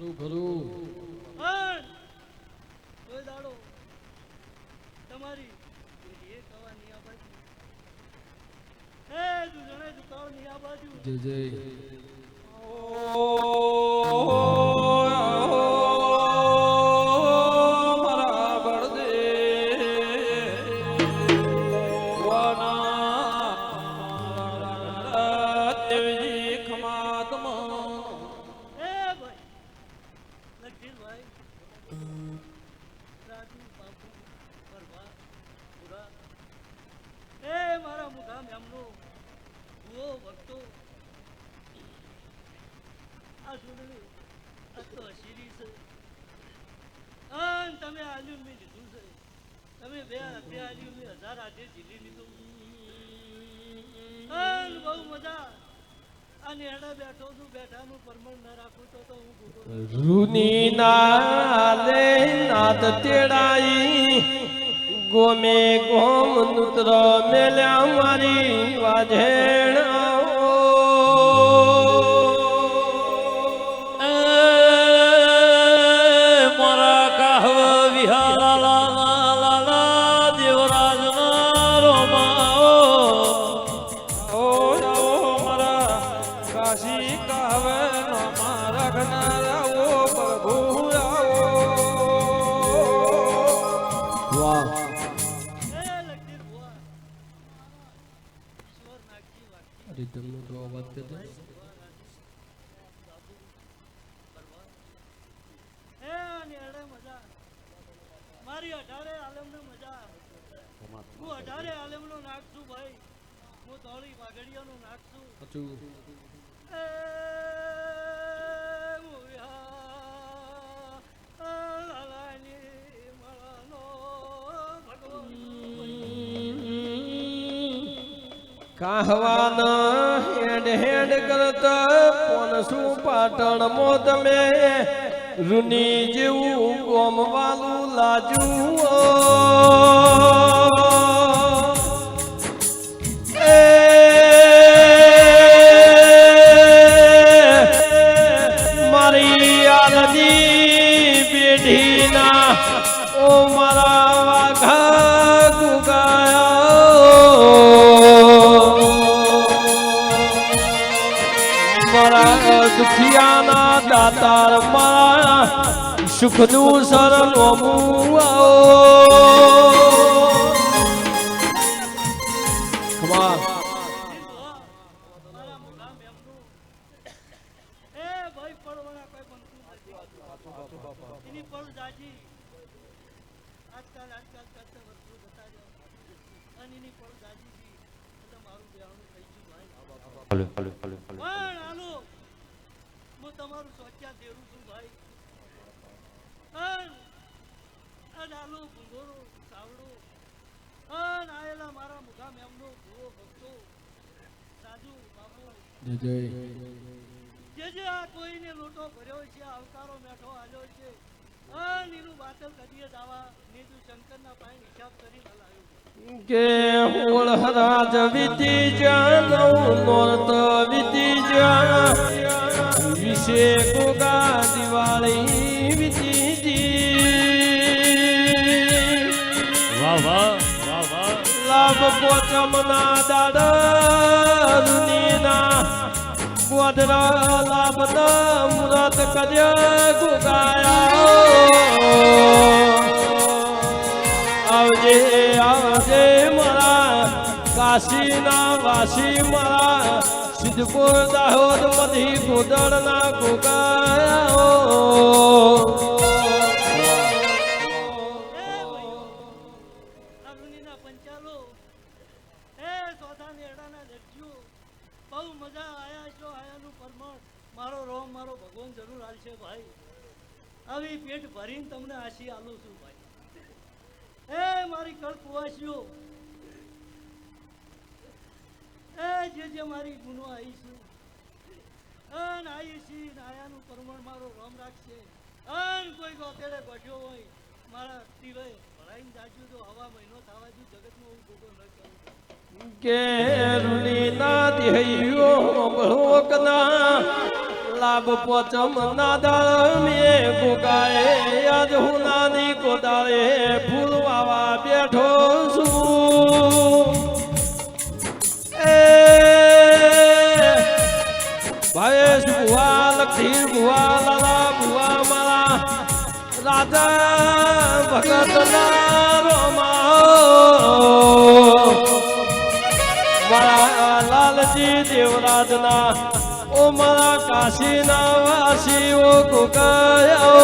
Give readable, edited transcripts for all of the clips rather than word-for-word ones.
ખરું ખરું પણ કોઈ દાડો તમારી એક હવા ની આ બાજુ હે તું જણે દુકાળ ની આ બાજુ જય જય તમે આલ્યું મેં લીધું છે તમે બે આલ્યું મેં 1000 આજે જીલી લીધું બહુ મજા અને એડા બેઠો છું બેઠાનું પરમણ ન રાખું તો હું રૂની નાલે નાદ તેડાઈ ગોમે ગોમ નુત્ર મેલ્યા મારી વાજેણ મારા કાહવ વિહારા દેવરાજ રોમાઓ મારા કાશી કાહવે મારા ઘનારાઓ પ્રભુ વાહ રીધમનો તો અવાજ કરજો મારી 18 આલમનો મજા હું 18 આલમનો નાખશું ભાઈ હું તોળી વાગડિયાનો નાખશું સાચું કાહવાના હેડ હેડ કરતા પોનસું પાટણ મો તમે રૂની જેવું ગોમવાલું લાજું મારી આલની પેઢીના ઓ મારા વાઘા ગુગાયા દુખિયાના દાતાર મારા સુખનું સરનોમું તમારું સોચ્યા દેવું છું ભાઈ આલો ભૂંગોરો સાવડો આયેલા મારા મુખા મેમનો ભૂવો ભક્તો સાધુ બાપુ જય જય જે આ કોઈને લોટો ભર્યો છે આવકારો મેઠો આલ્યો છે નીનું બાતલ કદીએ દાવા નીતુ શંકરના પાણી હિસાબ કરી હલાવ્યો કે હોળ હરાજ વીતી જાનવ નોરત વીતી જા વિશે ગોગા દિવાળી વીતી જી વાહ વાહ વાહ વાહ લાભ પોચમના દાડા રૂનીના ગોધરા લાભના મુરત કર્યા ગોગાયા આવજે આવજે મારા કાશીના વાસી મારા સિદ્ધપુર દાહોદ મધી ગોદળના ગોગાયા આવી પેટ ભરીને તમને આશી આલું છું ભાઈ એ મારી કળ કુવાસીઓ એ જે મારી ગુનો આવી છે અન આવી છે આયાનું પ્રમાણ મારો રોમ રાખશે અન કોઈ ગોતેડે ગોઠ્યો હોય મારા તીવે ભરાઈને જાજુ તો હવા મહિનો થવા દઉં જગતમાં હું ગોગો ન કરું કે રૂની ના દેહ્યો બળોકના લાભ પોચમ ના દાળ મેં ગુગાએ આજ હું નાની કોદાળે ફૂલ વાવા બેઠો છું એ ભાવેશ ભુવા લખી ભુવા લાલા ભુવા મારા રાજા ભગત ના રોમા મારા લાલજી દેવરાજ ના ઓ મારા કાશી ના વાસી ઓ કુકાયો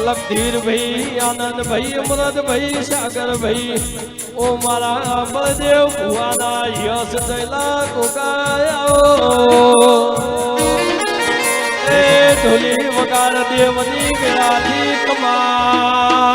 લખધીર ભાઈ આનંદ ભાઈ અમરત ભાઈ સાગર ભાઈ ઓ મારા બળદેવ ભુવાના યશ થયેલા કુકાયો એ ઢોલી વગાર દેવની ગેરાથી કમાતના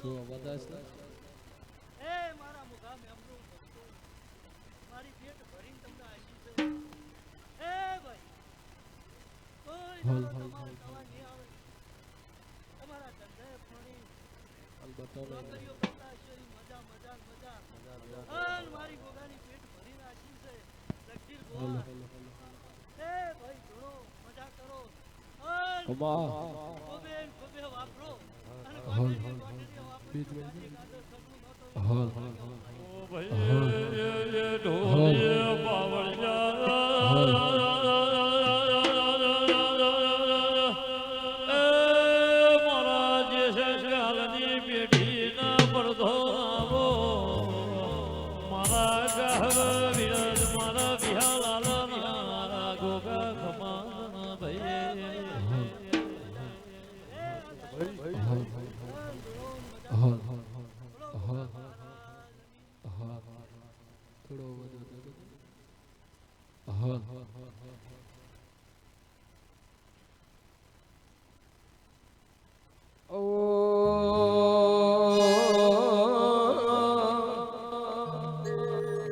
તો અવાજ આવે છે એ મારા મુખા મેમનું ભક્તો, મારી પેટ ભરીને તમને આશી છે. એ ભાઈ કોઈ હાલ, દાડો હાલ, તમારે હાલ, ખાવા નહીં આવે. તમારા ધંધે પાણી હાલ બતાવો ને. નોકરીઓ કરતા હશો ઈ મજા મજા મજા. હાલ મારી ગોગાની પેટ ભરીને આશી છે. લખીર હાલ ગોવા. હાલ હાલ એ ભાઈ ઘણો મજા કરો. હાલ કમા ખોબે ખોબે વાપરો. અને હાલ, ગોગડીએ હાલ, ગોગડીએ હાલ. વાપરો. બીજ મેં ગાડી ગાડો સગું નહોતો. હાલ હાલ હાલ હાલ હાલ હાલ હાલ થોડો વધુ હાલ હાલ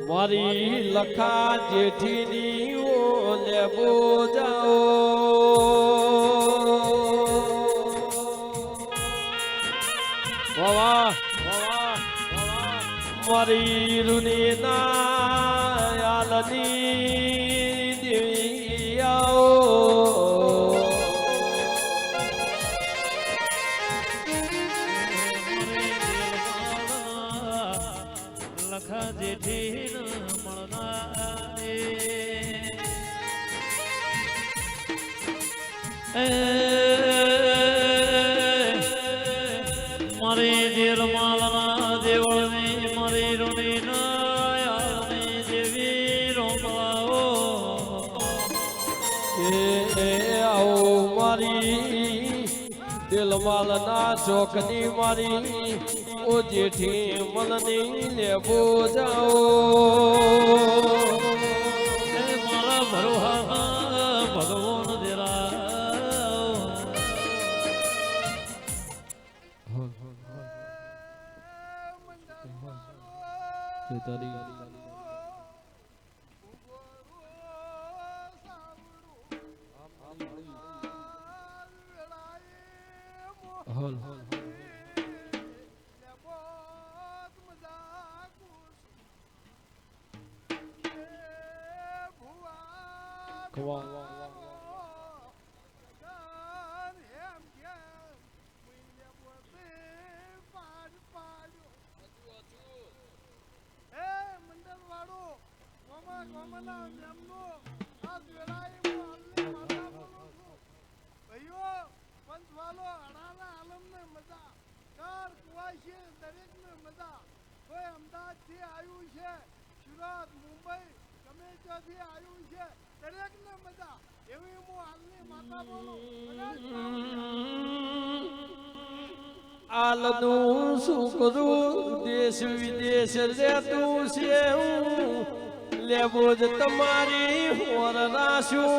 મારી લખા જેઠીની ઓલે બોજાઓ વાહ વાહ મારી રૂની ના યાલની દેવી આવો લખા જેઠી મળનારે મારી દેલમાલના દેવળની મારી રૂની નાયાની દેવી રોમલાઓ એ આવો મારી દિલમાલના ચોકની મારી ઓ જેઠી મનની લેબો જાઓ મારા ભરોહા ભગવાન દેરા હાલ તે તારી હાલ હાલ કવા મુંબઈ ગમે ત્યાંથી આવ્યું છે દરેકને મજા એવી હું હાલની માતા બોલું આલનું શું કરું દેશ વિદેશ રહેતું છે હું લેવો જ તમારી હોર રાશું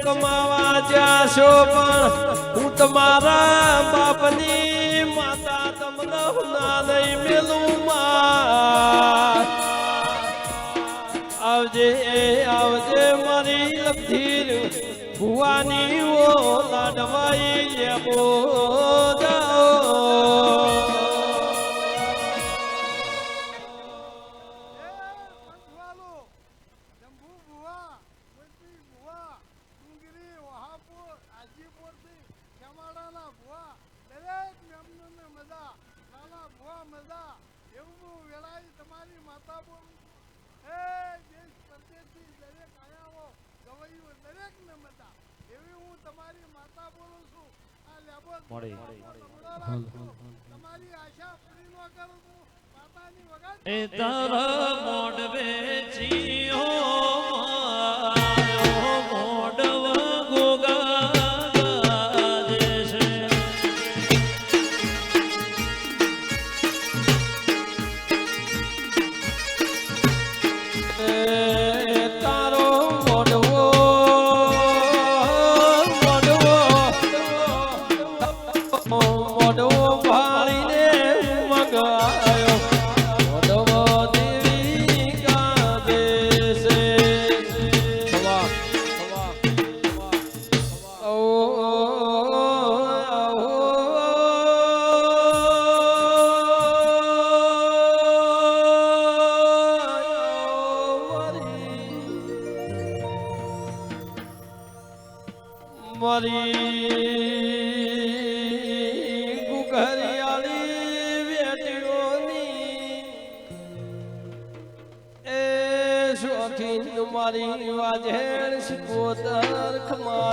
કમાવા જાશો પણ હું તમારા બાપની માતા તમને ના નહીં મેલું માં. આવજે આવજે મારી લખી ભુવાની ઓ લાડવાઈ લેબો જાઓ. મળી હાલ એ તારા મોઢવે જીઓ માયો મોઢવ ગોગા ગાજે છે. તારો મોઢવો મોઢવો મોઢવો ભાળીને મંગાયો મોઢવો દેવી ગાજે છે. સવા સવા સવા ઓ મારી ગુઘરિયાળી વેટીઓની એ શોખીન મારી વાજેણ શિકોતર ખમા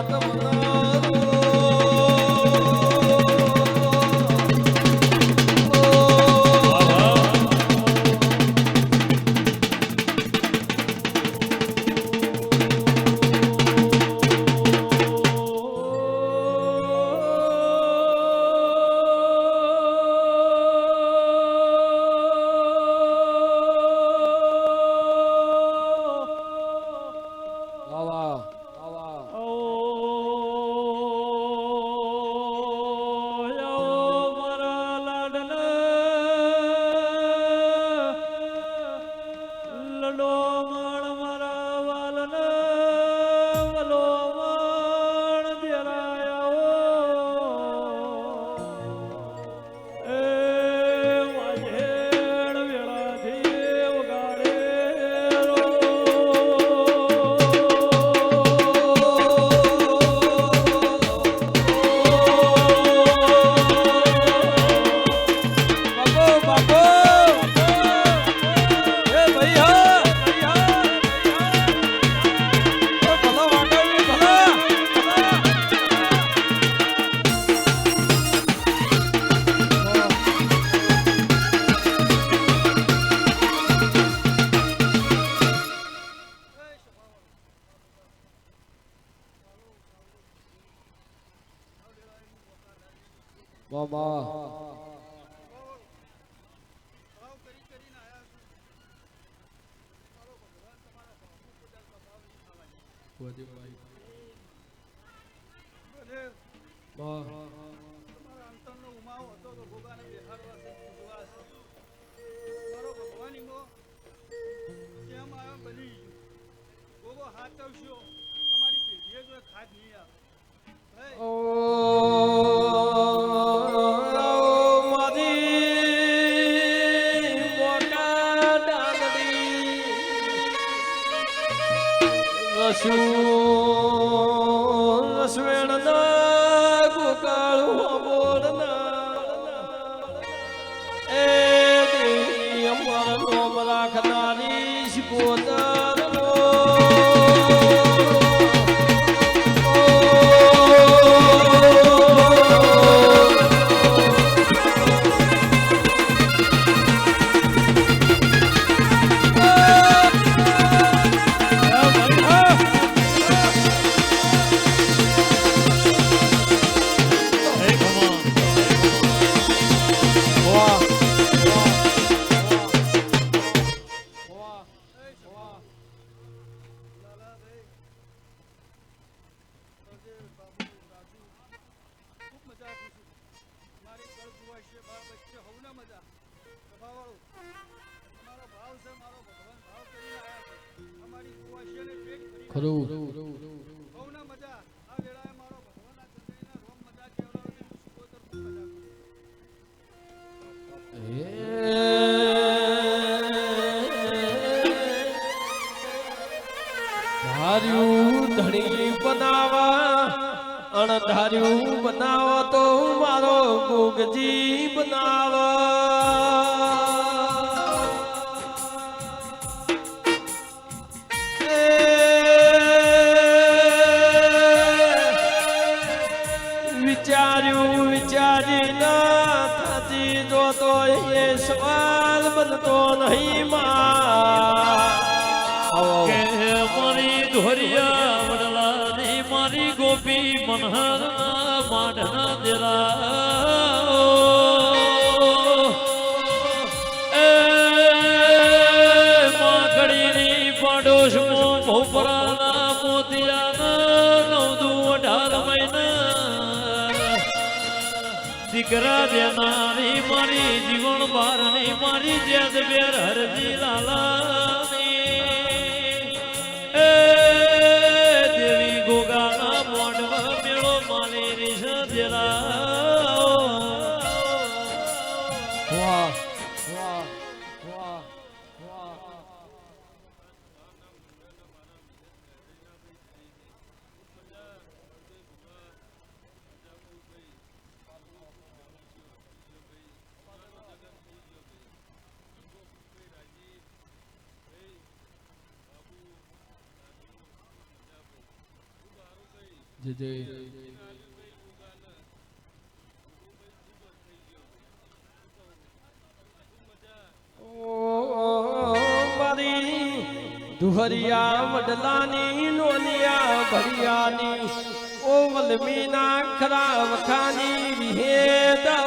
બાબા વાજીભાઈ તમારા અંતરનો ઉમાવ હતો તો ભોગાને બેહાડવા છે, પૂજવા છે. મારો ભગવાન ઈમો કેમ આવ્યો બની ગયો. ભોગો હાથ આવશો તમારી પેઢીએ જો ખાદ નહીં આવે. હે મારી મોટા ડાંગરી રસવેણ ના ગોકાળું બોલના એ દેવી અમારા નોમ રાખનારી શિકોતર સભાવાળો, તમારો ભાવ છે, મારો ભગવાન ભાવ કરીને આયા છે. અમારી કુવાસીઓને પેટ ભરી ખરું બહુ ના મજા. આ વેળાએ મારો ભગવાન આ ચંદ્રીના રોમ મજા કેવડાવે છે. હું સુગોતર ખૂબ મજા કરું. ધાર્યું ધણી બનાવા અણધાર્યું બનાવો તો મારો ગોગજી બનાવા વિચાર્યું વિચારી ના થાતી જોતો એ સવાલ બનતો નહીં માં કે મારી ધોરિયા વડલાની મારી ગોપી મનહરના માઢના દેરા એ માગડીની પાડોશમાં ભોપરાના મોતિયાના 9-18 મહિના દીકરા દેનારી મારી જીવન બારની મારી જેદ બેર હરજી લાલાની એ દેવી ગોગાના મોઢવા મેળો માલી રીસ દેરા વાહ વાહ વાહ વાહ જય જય દુહરિયા વડલાની નોનિયા ભરિયાની ઓ વલમીના ખરા વખાની વિહેદો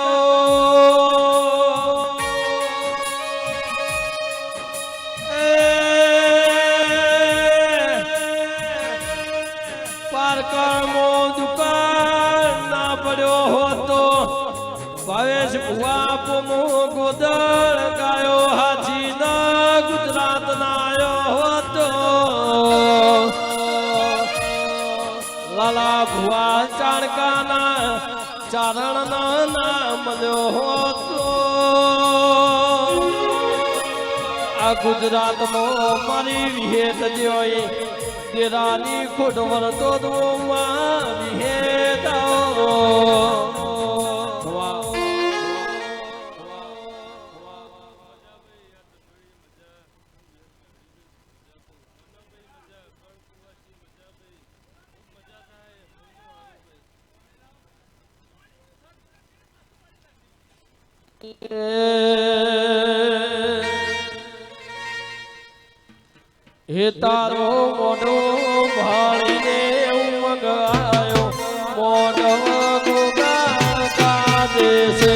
પારકમો દુકાન ના પડ્યો હોતો ભાવેશ ભુવા પોમો ગોદળ ગાયો હાથી ના ગુજરાત ના આયો હોતો લાલા ભુવા ચાણકાના ચારણ ના મળ્યો હોતો આ ગુજરાતમાં મારી વિહેત જોઈ તેરાની ખોટ વરતો તો માં વિહેત હે તારો મોઢો ભાળીને ઉમંગ આયો મોઢો ગોગા કાદે છે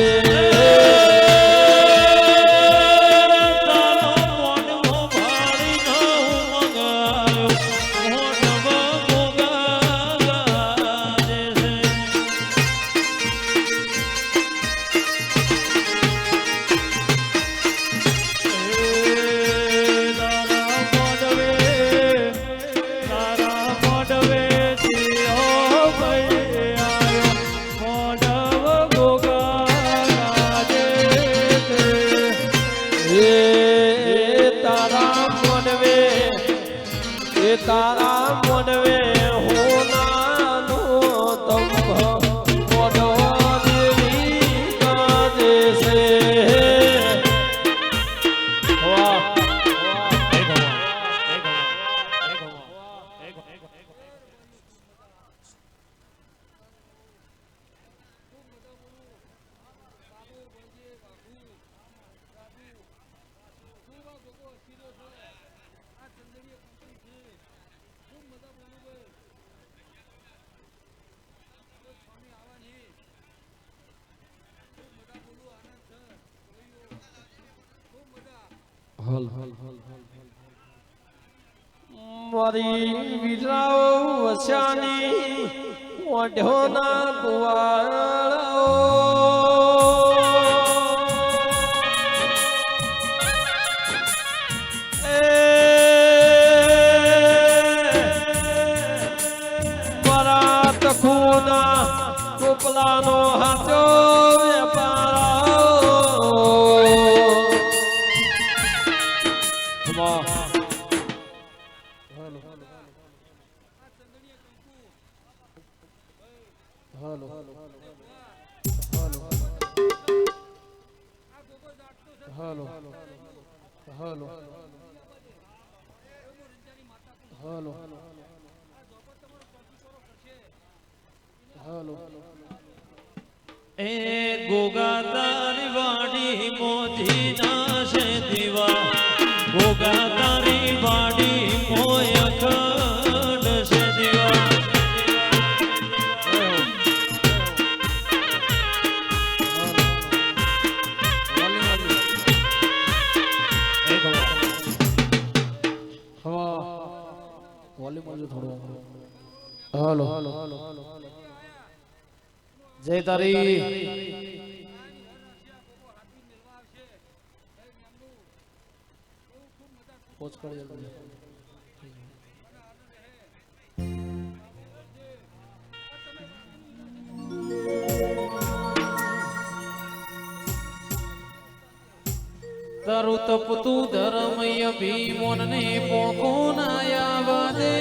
તારા મોડવે હું નાનો તંભ મોઢો દેવી કાદે છે વાહ હલ હલ હલ મારી વીરાઓ વસ્યાની ઓઢોના કુવાળો હાલો હાલો હાલો એ ગોગા તારી વાડી મોતી નાશે દીવા ગોગા તારી વાડી મોય અખંડ છે દીવા હાલો જય તારી પોચ કરી જલ્દી તારું તપતું ધર્મય ભીમોન ને પોકો નાયા દે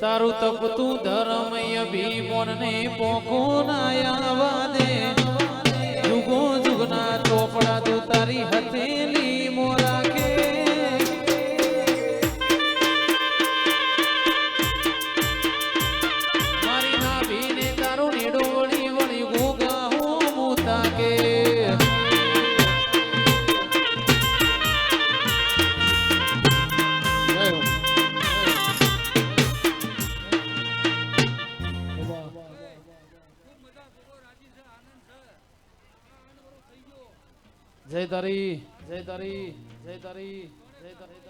તારું તપતું ધર્મય ભીમોન ને પોકો નાયા દે જુગો જુગના ચોપડા તું તારી હથેલી મોરાખે મારી નાભીને તારો નીડો વળી વળી ગોગા હો મુતા કે જય તારી જય તારી જય તારી જય તારી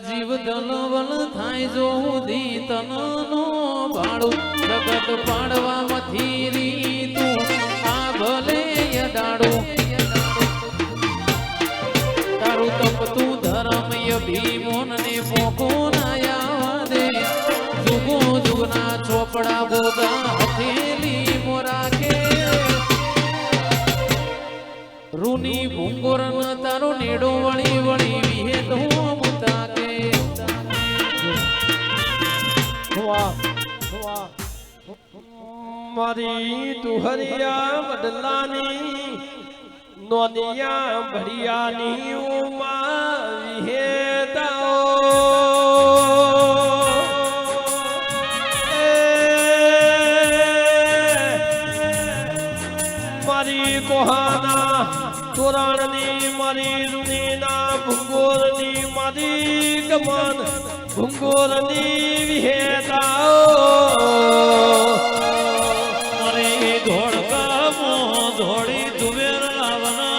જીવ દલવલ થાય જો દી તનનો ભાડું જગત પાડવામાંથી રી તું આ ભલે યડાડું તારું તપતું ધર્મય ભીમોન ને પોકો નાયા દે જુગો જુગના ચોપડા બોધા હથેલી મોરાખે રૂની ભૂંગોરન તારો નેડો વળી વળી વિહે તો મુતા કે મારી તુહરિયા બદલાની નોનિયા ભડિયાની ઉમા વિહેતાઓ મારી કોહાના તોરણની મારી રૂનીના ભૂંગોરની મારી ગમન ભૂંગોરની વિહેતાઓ મારે ધોળકામો ધોળી તુવેર લાવનારી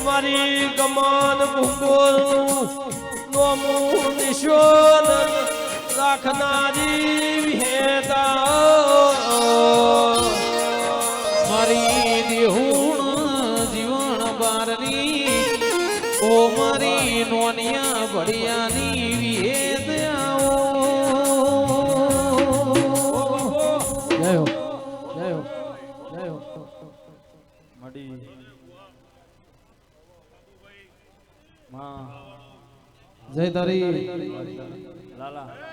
મારી ગમન ભૂંગોરનું નોમું નિશોન રાખનારી વિહેતા મારી દેહુણ જીવન બારની ઓ મારી નોનિયા ભડિયાની વિહેદ આવો જય હો જય હો જય હો જય તારી લાલા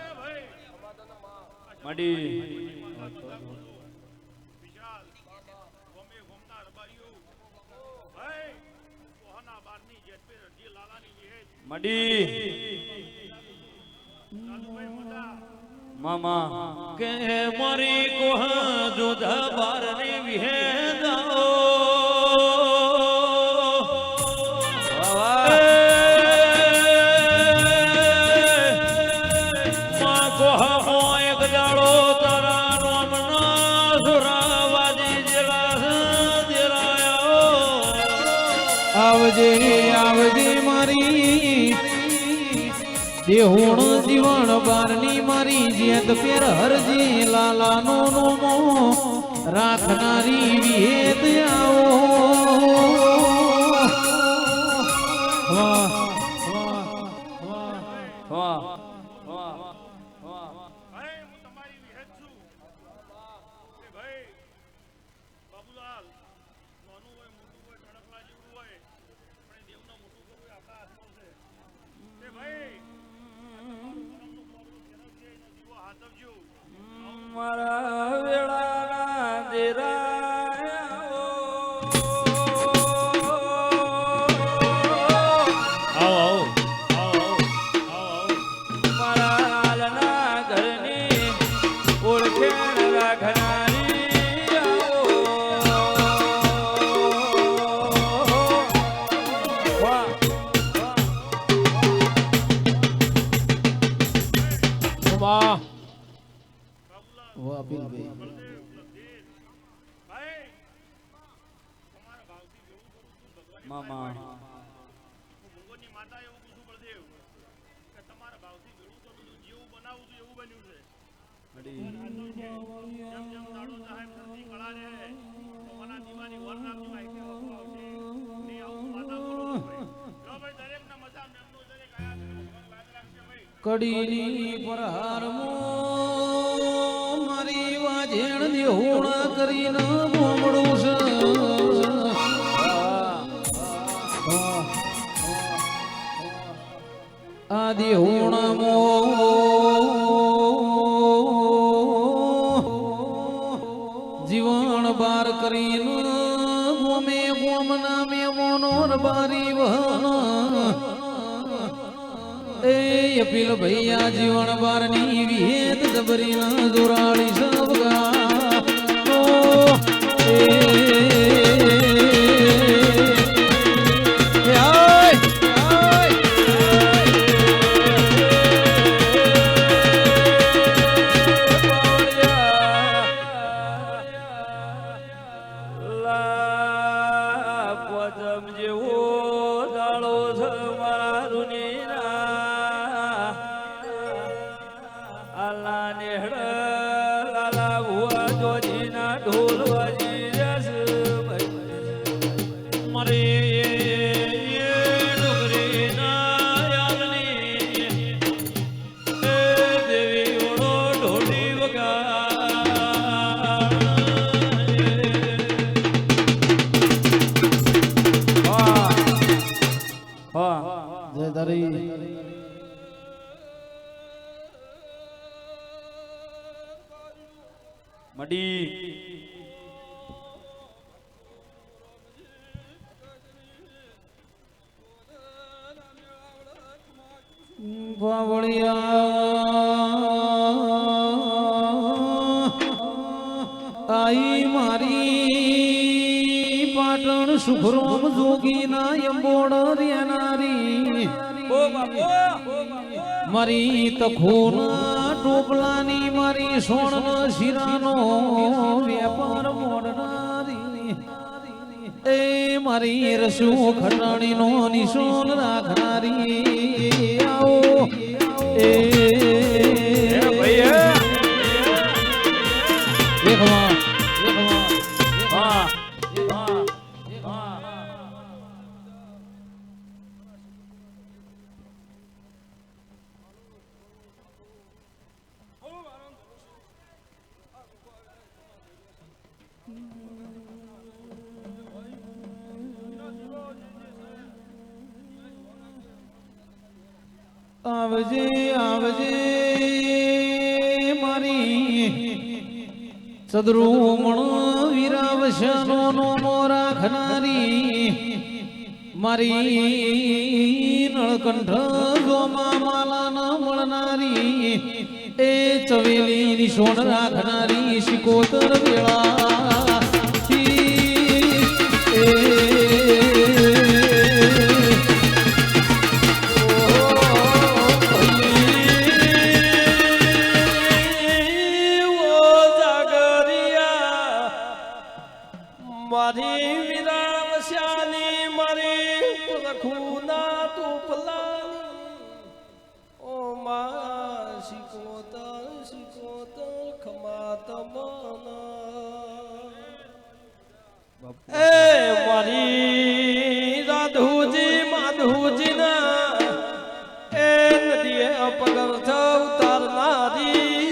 મડી મડી મામા કે મારી કોહ જોધા બારની વિહેદાઓ આવજે આવજે મારી દેહુણ જીવન બારની મારી જેત પેર હરજી લાલાનો નોમો રાખનારી વિહેદ આવો વાહ વાહ વાહ બાબુલાલ નાનું હોય મોટું હોય ધડકલા જેવું હોય મારા વેળાના દેરાયા આવો મારા હાલના ઘરની ઓળખેણ રાખનારી આવો વાહ વાહ વાહ બિલભાઈ મામા કડીની પરહારમો મારી વાજેણ દેહુણા કરીને મોમડું છે આ દેહુણા મો જીવન બાર કરીને ગોમે ગોમના મેમોનો બારી વહન એ અપીલ ભૈયા જીવન બારની વિહેત જબરી ના દોરાળી સબગા મડી આઈ મારી પાટણ સુખરોમ જોગીના અંબોડ રેનારી મારી તખોના ટોપલાની મારી સોણ શિરાનો વેપાર મોડનારી એ મારી રસુ ખટાણીનો નિશોન રાખનારી આવો એ ભૈયા આવજે આવજે મારી સદરૂમણ વીરાવશનો નો રાખનારી મારી નળકંઠ ગોમા માલા મળનારી એ ચવેલી ની સોણ રાખનારી શિકોતર વેળા મારી વિરાવશ્યાની મારી લખુના ટોપલાની ઓ માં શિકોતર શિકોતર ખમા તમના એ મારી રાધુજી માધુજી ના એ નદીએ પગર્થ ઉતારનારી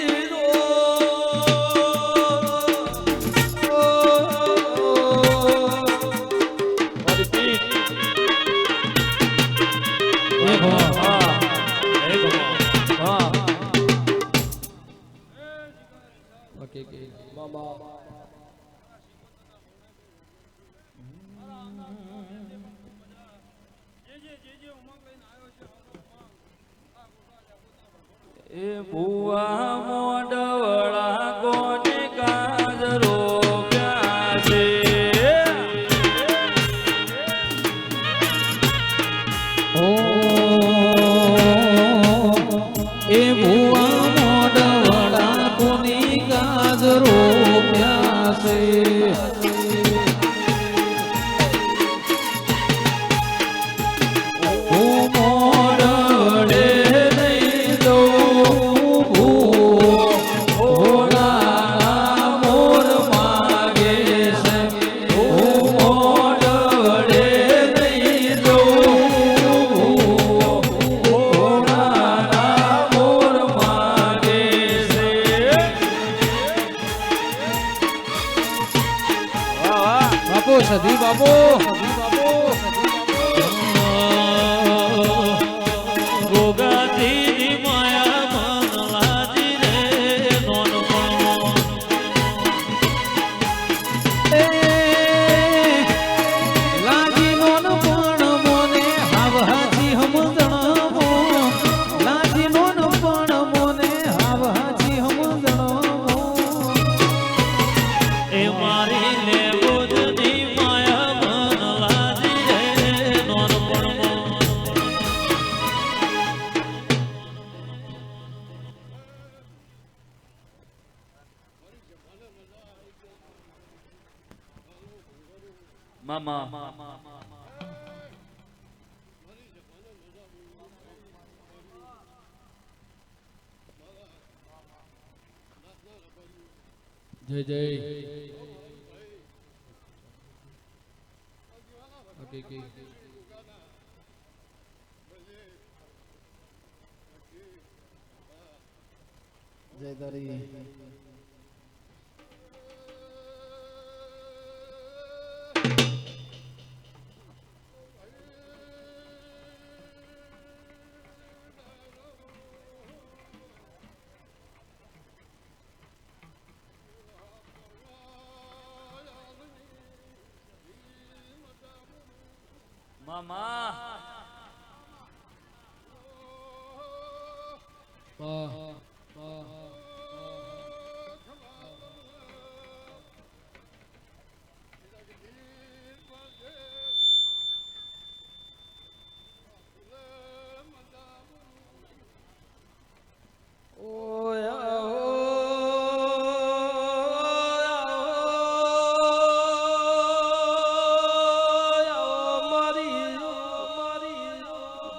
હકીકી મામા એ ભુવા મોઢવડા કોને કાજ રોપ્યા છે એ ભુવા મોઢવડા કોની ગાજરો પ્યાસે સધી બાબો ગોગાથી માયા મન લાજી રે નોન લાજી નોન પણ મોને હાવહાજી હમદણમો લાજી નોન પણ મોને હાવહાજી હમદણમો એ મારી લેવો જની માયા મન લાજી રે નોન મામા જય જય હકીકી જય દરી મામા વાહ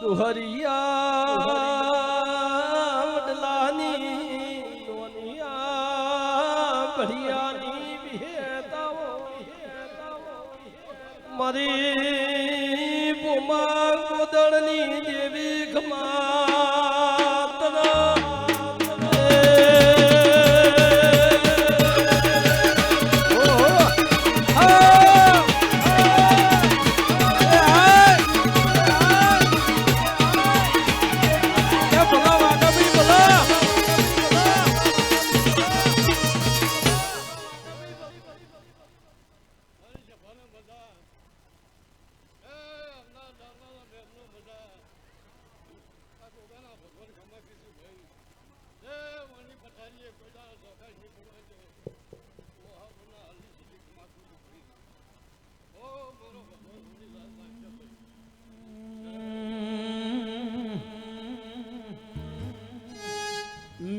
દુહરિયા વડલાની દોનિયા ભરિયાની વિહેતાઓ મારી પુમા કોદળની દેવી ખમાતના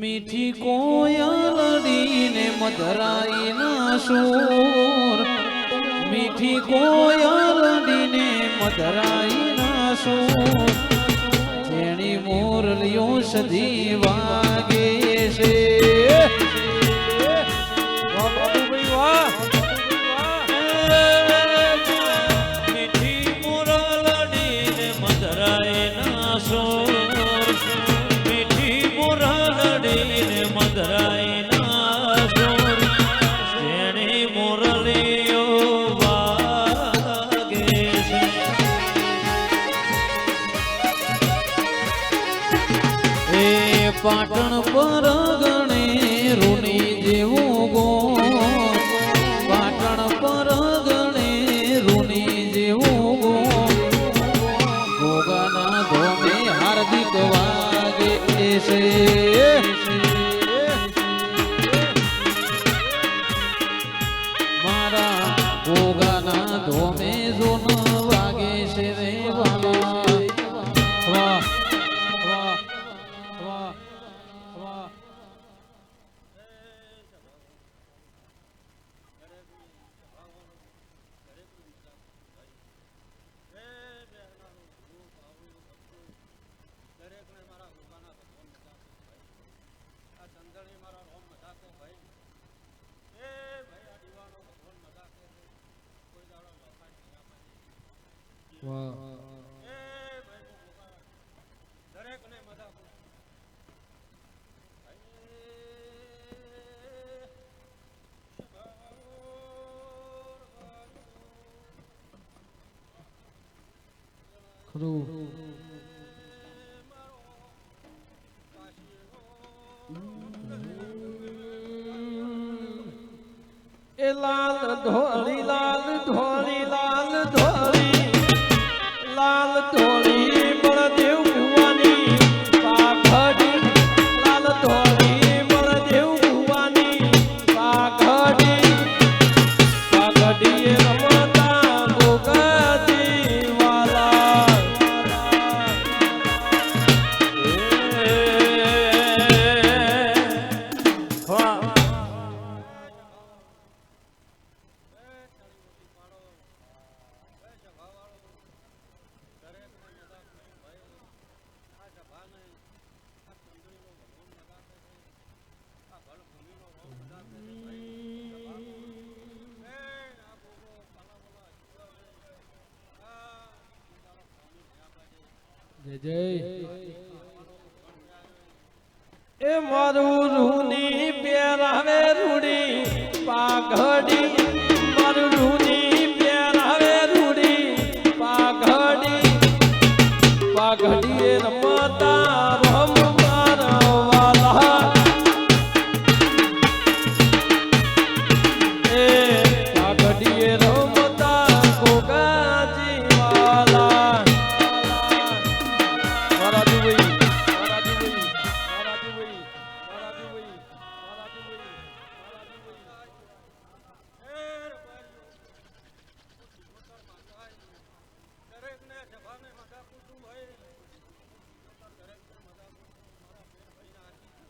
મીઠી કોયલડીને મધરાઈના સુર મીઠી કોયલડીને મધરાઈના સુર જેણી મોરલીઓ સધી વાગે છે મીઠી મુરલડીને મધરાઈના સોર મીઠી મુરલડીને મધરાઈના સોર જેની મુરલીઓ વાગે છે એ પાટણ પર ગણે રૂની જેવું છે મારા ગોગાના ધોમે જોન વાગે છે રે વાલા વાહ વાહ વાહ વાહ દરેકને મારા ભગવાનના ભગવાન મજાકે ભાઈ આ ચંદણી મારા રોમ મજાકે ભાઈ એ ભાઈ આ દીવાનો ભગવાન મજાકે કોઈ દાડો લોકાય નહીં વાહ એ ભાઈ દરેકને મજા ખરું એ લાલ ધોળી લાલ ધોળી લાલ ધોળી લાલ ધોળી બળદેવ ભુવાની પાઘડી લાલ ધોળી બળદેવ ભુવાની પાઘડી પાઘડીએ રમતા ગોગાજી વાલા જય જય એ મારું રૂની પહેરાવે રૂડી પાઘડી મારું રૂની પહેરાવે રૂડી પાઘડી પાઘડીએ રમતા રમ મારા વાલા એ પાઘડીએ રમતા ગોગાજી વાલા મારા દુબઈ મારા દુબઈ મારા દુબઈ મારા દુબઈ મારા દુબઈ દરેકને સભાને મજા પૂછું ભાઈ દરેકને મજા પૂછું મારા ફેર ભાઈના હાથી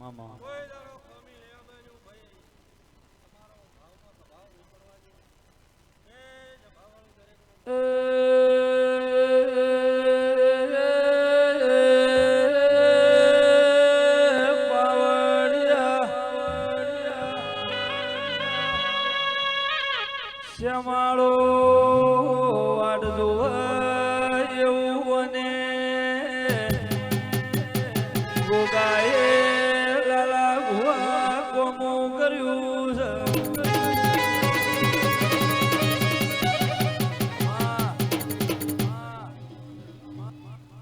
મામા કોઈ દાડો ખમી નહીં આવેલું ભાઈ તમારો ભાવમાં સ્વભાવ નહીં કરવા દો એ સ્વભાવવાળું દરેકને શ્યામાળો વાડજો એવું અને ગોગાએ લાલા ભુવા કોમું કર્યું છે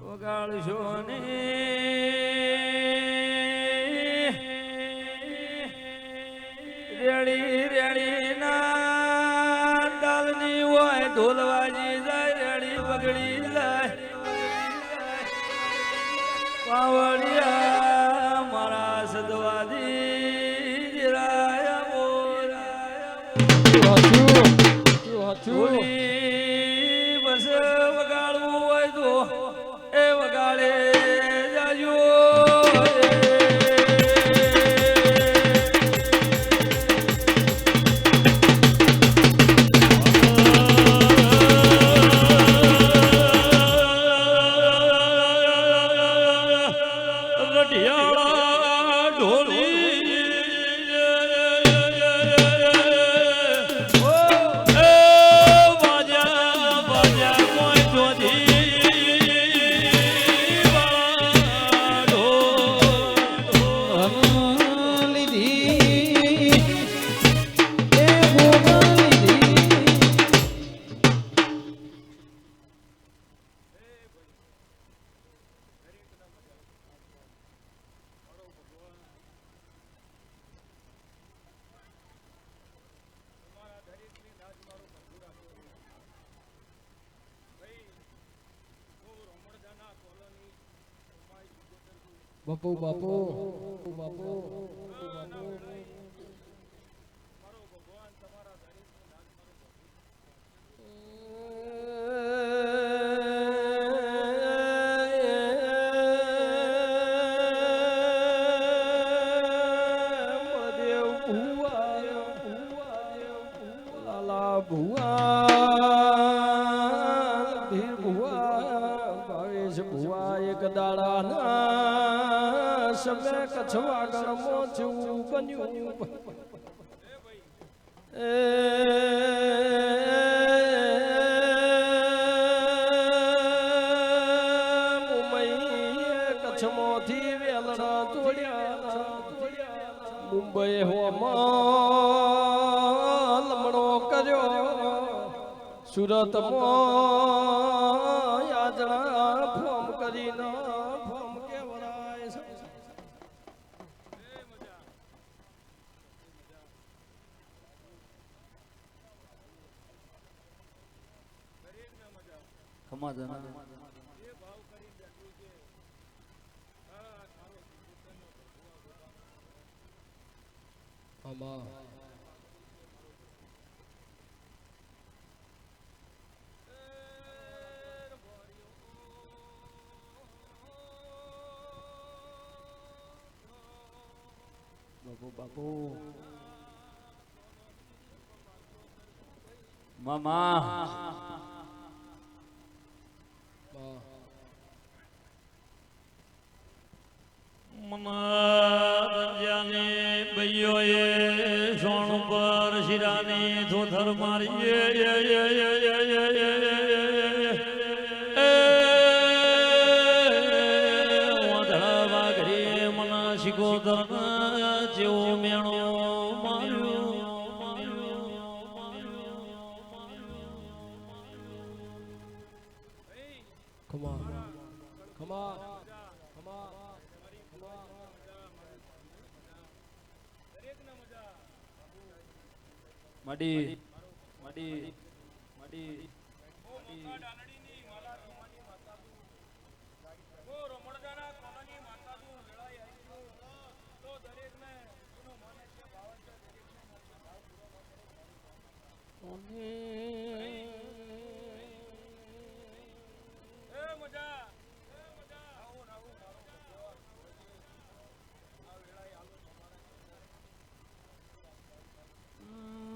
વગાડશો ને રેડી રેડી ના ડાલની હોય ઢોલવાજી જાય રેડી બગડી જાય પાવડિયા મારા સદવાદી જીરાયા મોરાયા ઢોલી બસ વગાડવું હોય તો એ વગાડે જાજો ઢોલી બાપુ બાપુ બાપુ સમય કચ્છવા ગણમો જેવું બન્યું કચ્છમાંથી વેલણા તોડ્યા મુંબઈ હોમાં લમણો કર્યો સુરતમાં યાદના ફોમ કરીને ફોમ કેવરાય છે. આમાં બાપુ બાપુ મામા મનાને બૈયોએ સોણ પર શિરાની ધોધર મારીએ વાદળા વાઘરી મના શિકોતર જેવો મેણો માર્યો come on come on come on મડી મડી મડી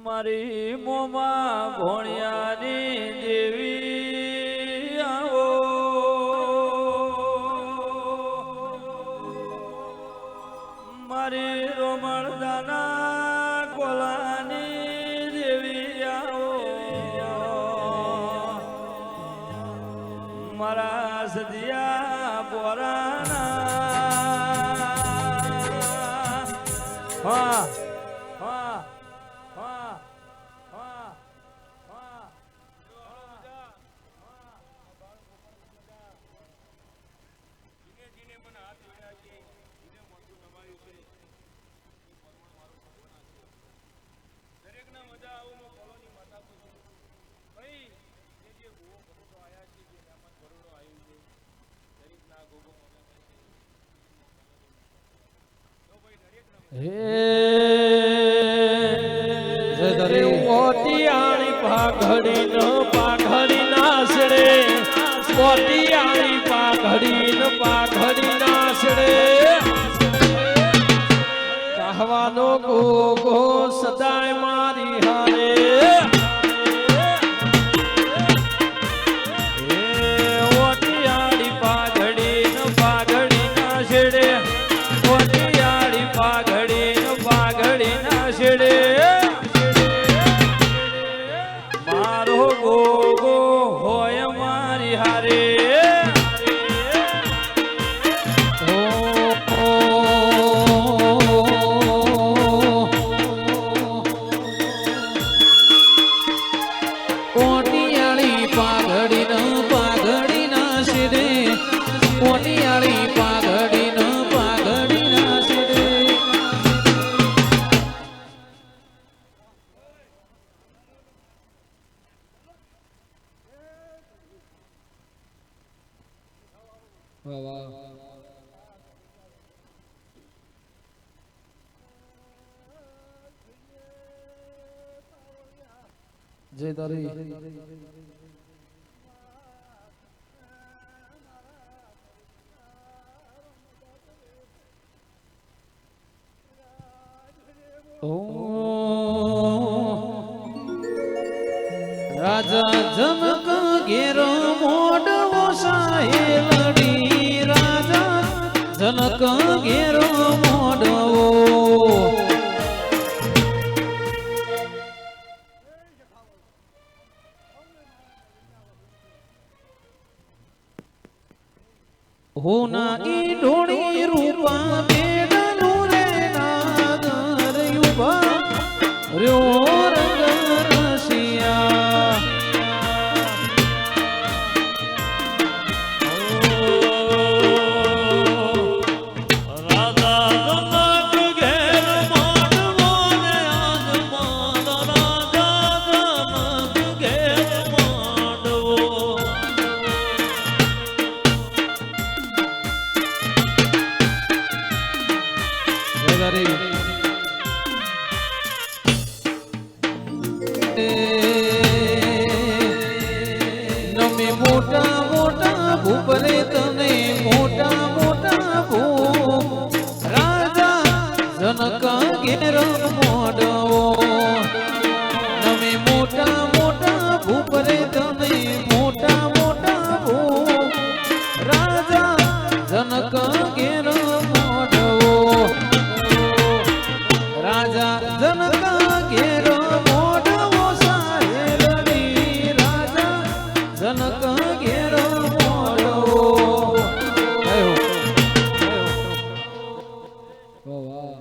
મારી મોમાં ભોણિયાની દેવી આવો મારી રોમણદાના કોલાની દેવી આવો મારા સદિયા બોરાના હા હા મોતિયાળી પાઘડી ન પાઘડી નાસડે મોતિયાળી પાઘડી ન પાઘડી નાસડે કહેવાનો ગોગો સદાય મારી હારે ઓટિયાળી પાઘડી ન પાઘડી નાસડે ઓટિયાળી પાઘડી ન પાઘડી નાસડે મારો ગોગો હોય મારી હારે કોટિયાળી પાઘડી ન પાઘડી ના સિરે કોટિયાળી પાઘડી ન પાઘડી ના સિરે વાહ વાહ જય તારી રાજા જનક ઘેરો મોઢવો સાહેલડી રાજા જનક ઘેરો મોઢવો હોના ઈ ઢોળી રૂપા બેડનું રે નાગર યુભા રહ્યો રંગ રસિયા નમે મોટા મોટા ભૂપરે તને મોટા મોટા ભૂપ રાજા જનક ઘેર મોઢવો નમે મોટા મોટા ભૂપરે તને મોટા મોટા ભૂપ રાજા જનક ઘેર મોઢવો રાજા જનક ઘેર મોઢવો સાહેલડી રાજા જનક ઘેર મોઢવો વાહ વાહ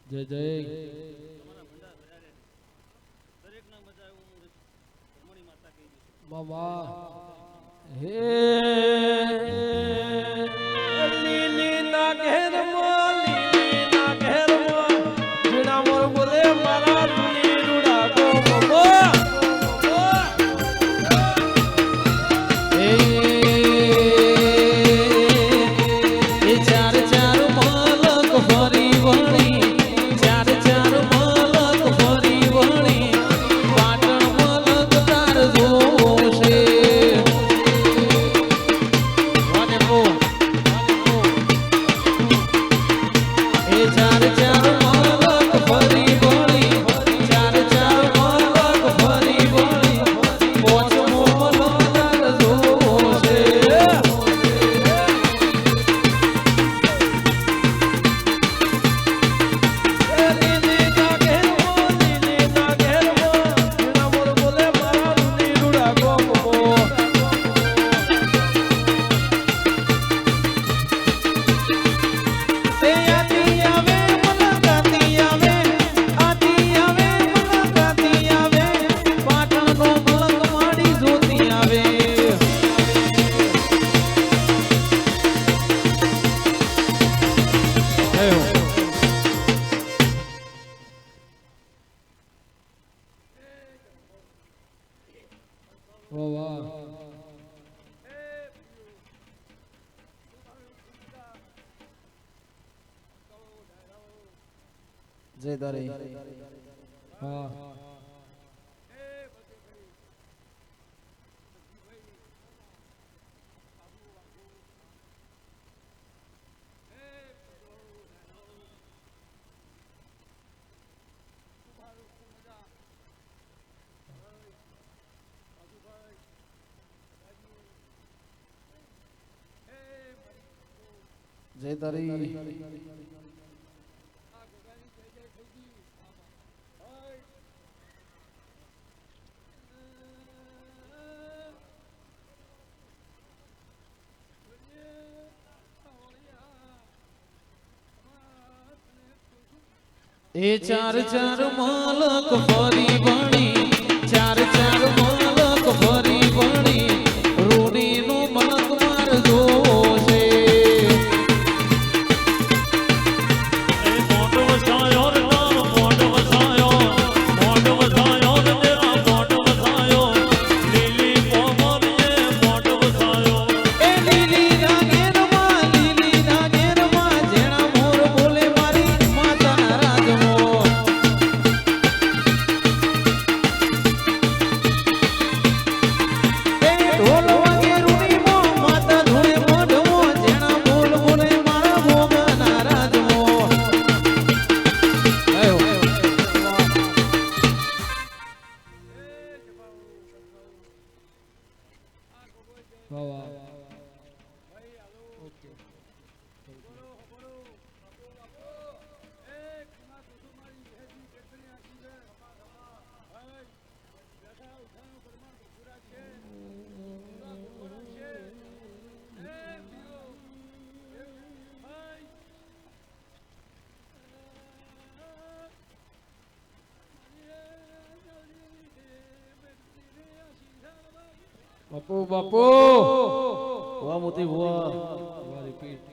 જય જય બાબા હે લીલી ના ઘેરમાં જીણા મોર બોલે મારા રૂની રૂડા ગો બાબા એ ચાર ચાર મલક ફરી વળી ચાર ચાર મલક ફરી વળી પાટણ મલક તાર જોશે વાને પો એ ચાર ચાર મલક ફરી વળી ચાર ચાર મલક ફરી વળી પોચમો મલક તાર જોશે વાહ વાહ જય તારી હા જય તારી એ ચાર ચાર મલક ફરી વળી ચાર ચાર મલક ફરી વળી રૂડીનું મલક માર જોશે મોઢ વસાયો રે મોઢ વસાયો મોઢ વસાયો વાહ વાહ ઓકે બાપુ બાપુ વાહ મોતી વાહ રિપીટ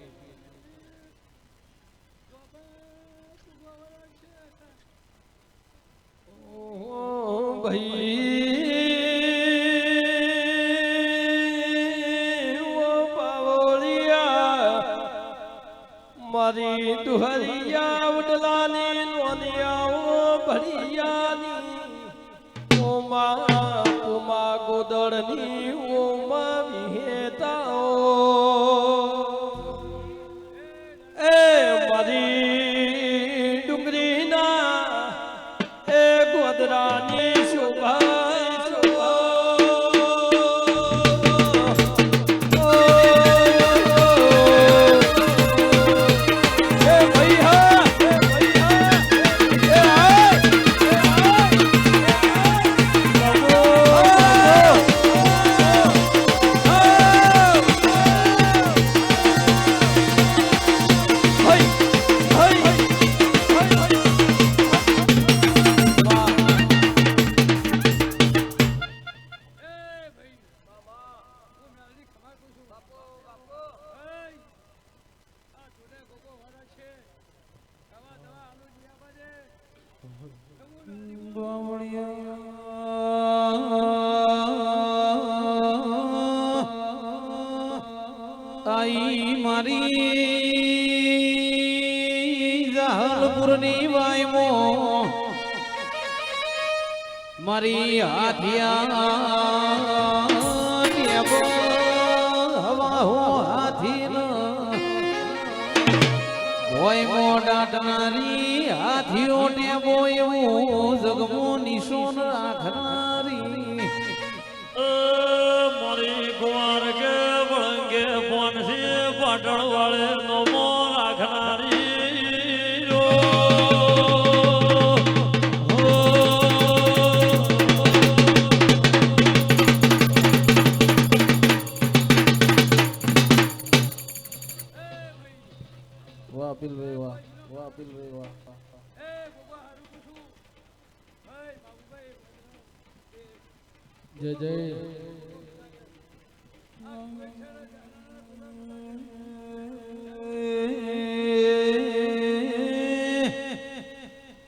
ભાઈ ઓ બાવળિયા મારી દુહરિયા વડલાની નોનિયાઓ ભરિયાની ઓમા ગોદળની ઓમા વિહેતાઓ એ મારી ડુંગરીના એ ગોદરાની શોભા આઈ મારી જહલપુરની વાયમો મારી હાથિયા હવા હો હાથી હોય મો ડાટનારી હાથીઓ ને બોય જગમો નિશોન રાખનારી મારી કુંવર કે વળંગે બોનસી પાટણ વાળે નમો રાખનારી રો વાહ પીલ ભાઈ વાહ વાહ પીલ ભાઈ વાહ જય જય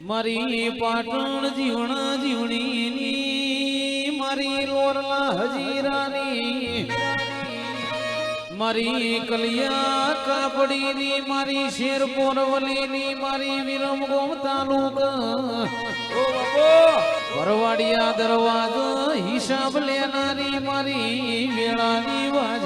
મારી પાટણ જીવણા જીવણીની મારી લોરલા હજીરાની મારી કલિયા કાપડીની મારી શેરપોર વલીની મારી વિરમગોમ તાલુકા પરવાડિયા દરવાજો હિસાબ લેનારી મારી વેળાની વાહ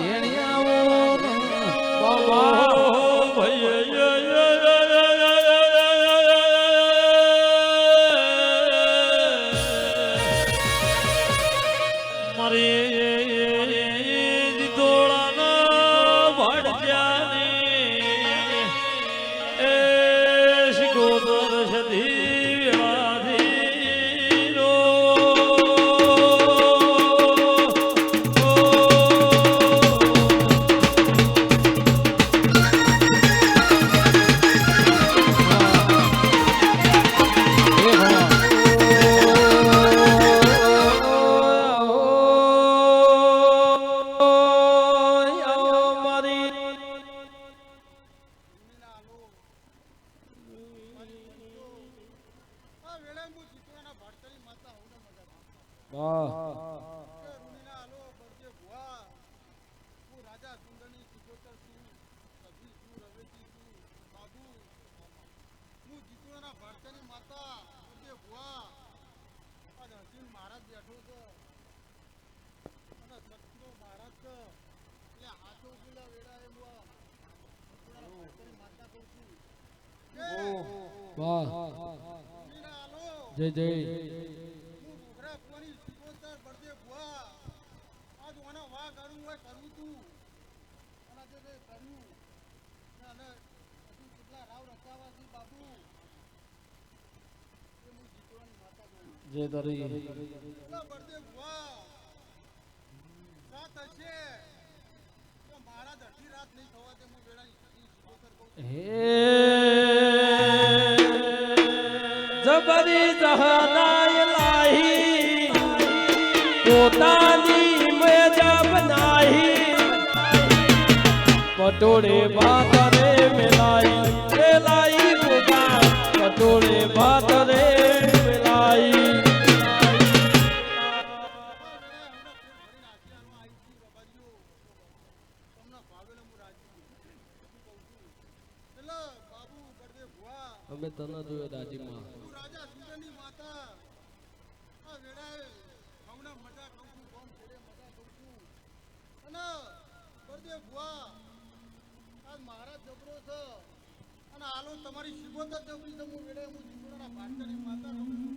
જય જય કરવું હોય કરવું તું અને જે કર્યું અને હજુ કેટલા રાવ રચાવાથી બાબુ એ હું જીતવાની માતા બોલું જય તારી એટલા બળદેવ વાહ રાત હશે તો મારા દઢી રાત નહીં થવા દે હું વેળાની શિકોતર કહું છું. હે જબરી જહનાય લાહી પોતાની મેજા બનાહી પટોળે ભાત રે મેલાઈ મેલાઈ ગોગા પટોળે ભાત રે મેલાઈ અમે તને જોયો દાદીમાં રાજા સુંદરની માતા આ વેળાએ હમણાં મજા કરું છું કોમ છેડે મજા કરું છું અને બળદેવ ભુવા આ મારા જબરો છે અને હાલો તમારી શિકોતર જબરી છે હું વેળાએ હું જીવડાના ભાટની માતા કહું છું.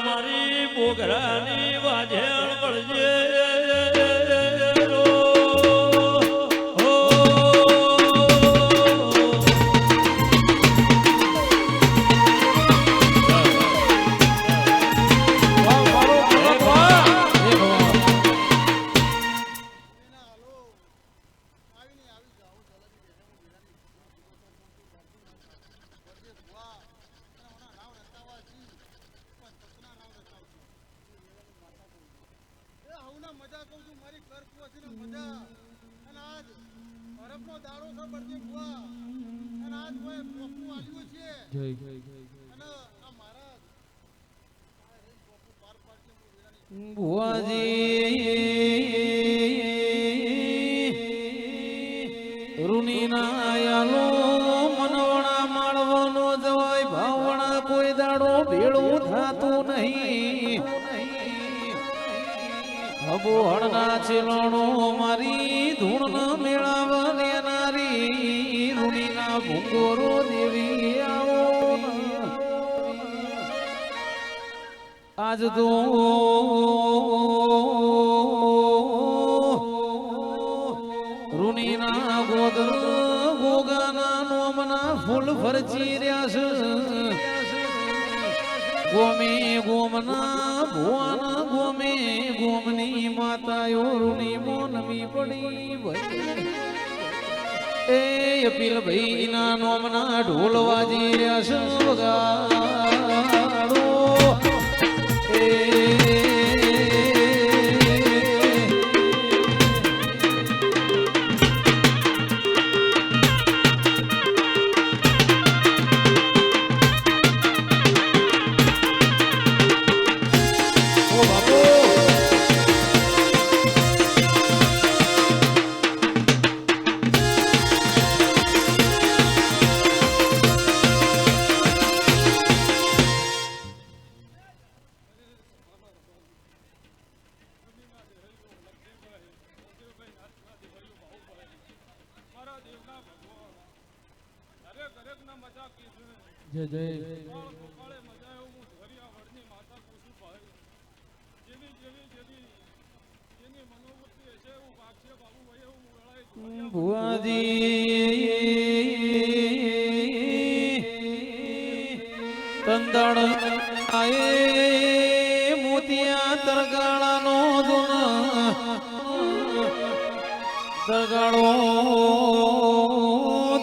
મારી બોગરાની વાજેણ પડજે એના હાલો આવીને આવી જાઓ ચલાવી બેઠા હું વેળાની બળદેવ ભુવા અને ઓના રાવ રચાવા છી પણ સપના રાવ રચાવશું હું વેળાની માતા કહું છું. એ હવના મજા કહું છું મારી કર કુવાસીને મજા અને આજ હરફનો દાડો છે બળદેવ ભુવા અને આજ કોઈ પોપુ આલ્યું છે જય અને આ મારા આ રે પોપુ પાર પાડશે હું વેળાની ભુવાજી રૂનીના યાલો મનવણા માળવાનો જવાય ભાવણા કોઈ દાડો ભેળું થાતું નહીં હબો હળના ચેલણો મારી ધૂણ મેળાવા લેનારી રૂનીના ભૂંગોરો દેવી આવો આજ તો રૂનીના ગોદર ગોગાના નોમના ફૂલ ફરચી રહ્યા છે ગોમે ગોમના ભુવાના ગોમે ગોમની માતાઓ રૂની મોનવી પડી ભાઈ એ અપીલ ભાઈ ના નોમના ઢોલ વાજી રહ્યા છે વગાડો જય જય ભુવાજી તંદણ આયે મોતિયા તરગાળાનો દુન તરગાળો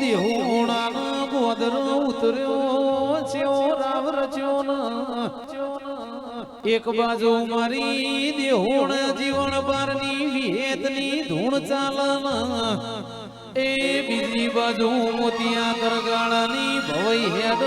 દેહુણાના ગોદર ઉતર્યો છ્યો રાવ રચ્યો ન એક બાજુ મારી દેહુણ જીવન પારની વિહેતની ધૂણ ચાલન એ બીજી બાજુ મોતિયા તરગાળાની ભવઈ હેડ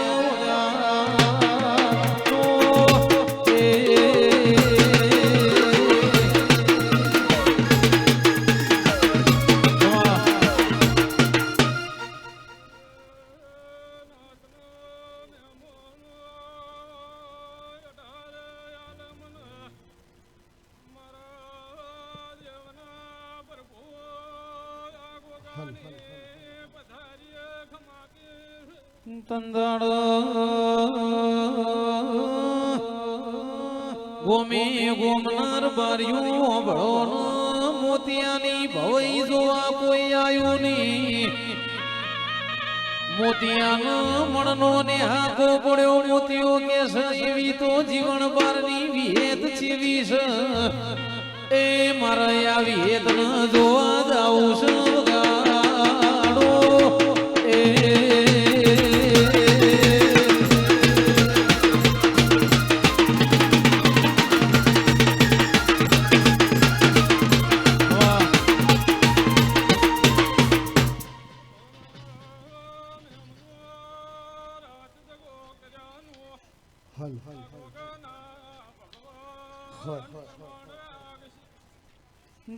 તંદાડ ગોમે ગોમનાર બાર્યું ભળો મોતિયાની ભવઈ જોવા કોઈ આવ્યું ની મોતિયાનો મણનો ને હાકો પડ્યો મોતિયો કે એવી તો જીવન બારની વિહેત છીવી છે એ મારે આ વિહેત ન જોવા જાઉં છે ગાડો એ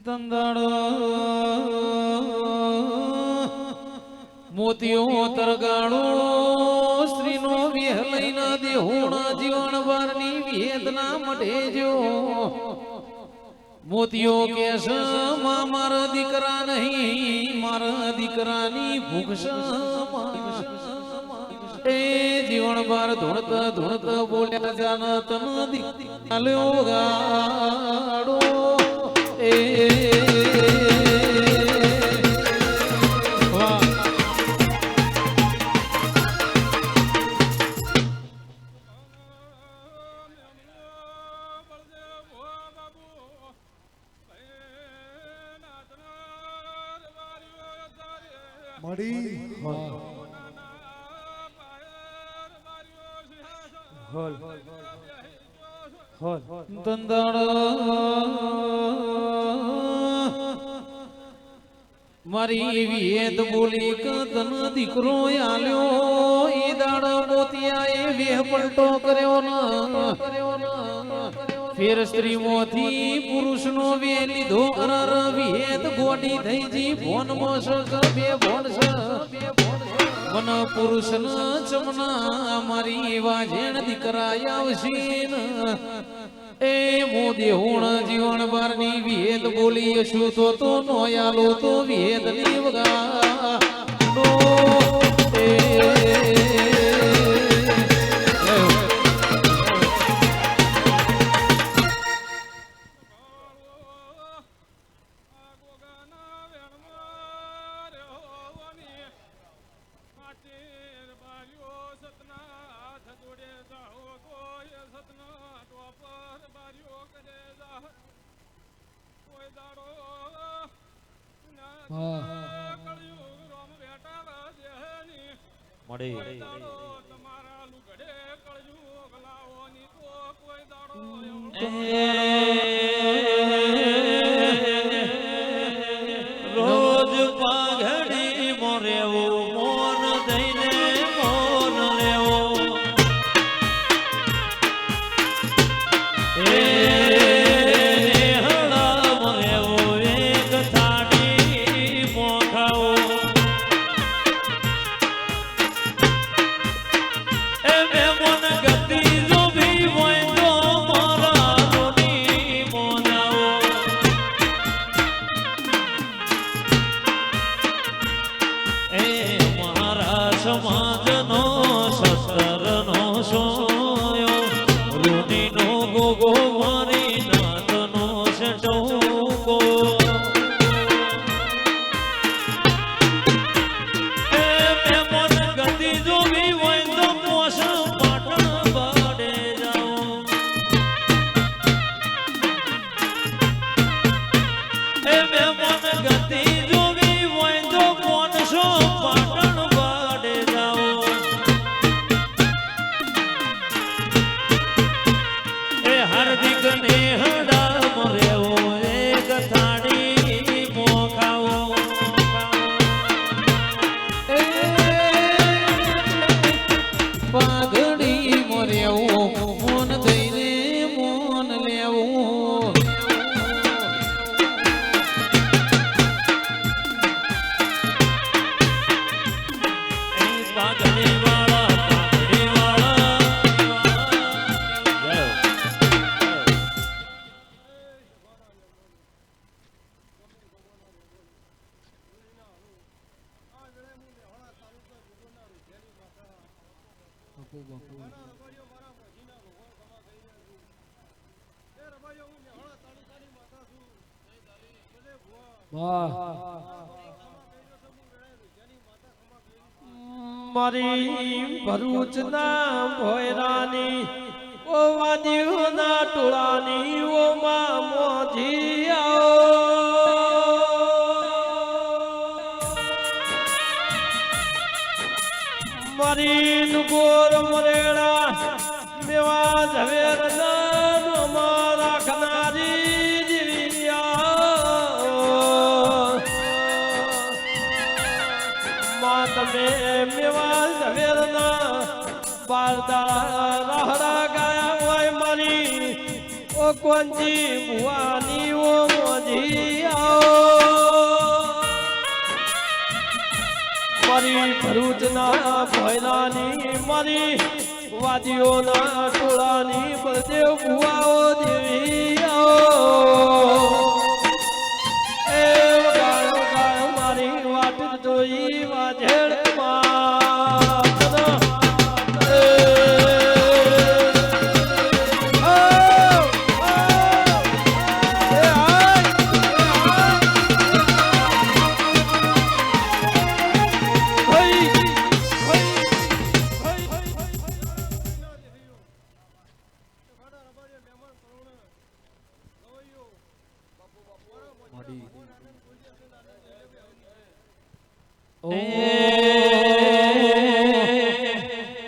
તંદાડ મોતિયો તરગાડો સ્ત્રીનો વિહ લઈને દેહોણા જીવન બારની વેદના મટે જો મોતિયો કે છે મારા દીકરા નહીં મારા દીકરાની ભૂખ એ જીવન બાર ધૂણત ધૂણત બોલ્યા જાન તન દીકરો ગાડો એ મારી વિયેત બોલી કતન દીકરો આલ્યો એ દાડા મોતિયા એ વેહ પલટો કર્યો ન ફેર સ્ત્રી મોથી પુરુષ નો વે લીધો અરર વિયેત ગોડી થઈ જી ભોન મોસ બે ભોન વન પુરુષ ન ચમના મારી વાજેણ દીકરા આવશે એ મોદી હોણ જીવન બારની વિહેદ બોલી શું તો નોયાલો તો વિહેદ ની વગા નો એ રોજ પાઘડી મોરેવું મોન દઈને મોન લેવો હળા મોરેવો એક થાળી મોખાવો મોન ગતિ જો ભી હોય તો મારા રોની મોનાવો એ મારા સમાજનો શસ્ત્રનો સોયો રૂનીનો ગોગો મારી નાથનો સટોકો એ મોન ગતિ જો ભી હોય તો મોસ પાટણ બાડે જાઓ એ મોન ગતિ જો ભી હોય તો મોનસો પાટણ બાડે જાઓ એ હાર્દિક ને હડા મરેવો એક થાળી મોખાવો પાઘડી મોરેવું મોન દઈને મોન લેવું પાઘડી વાળા વાહ મારી ભરૂચના ભોયરાની ઓ વાદીઓના ટોળાની ઓ માં મોજી મારી નુગોર મરેડા મેવા ઝવેર મારા ખનારી તમે મેવા ઝવેરના બારદાળા રાહડા ગાયા હોય મારી ઓ કોંજી ભુવાની ઓ મોજી મારી ભરૂચના ભોયરાની મારી વાદીઓના ટોળાની બળદેવ ભુવાઓ દેવી એ ગાયો ગાયો મારી વાટ જોઈ વાજેડ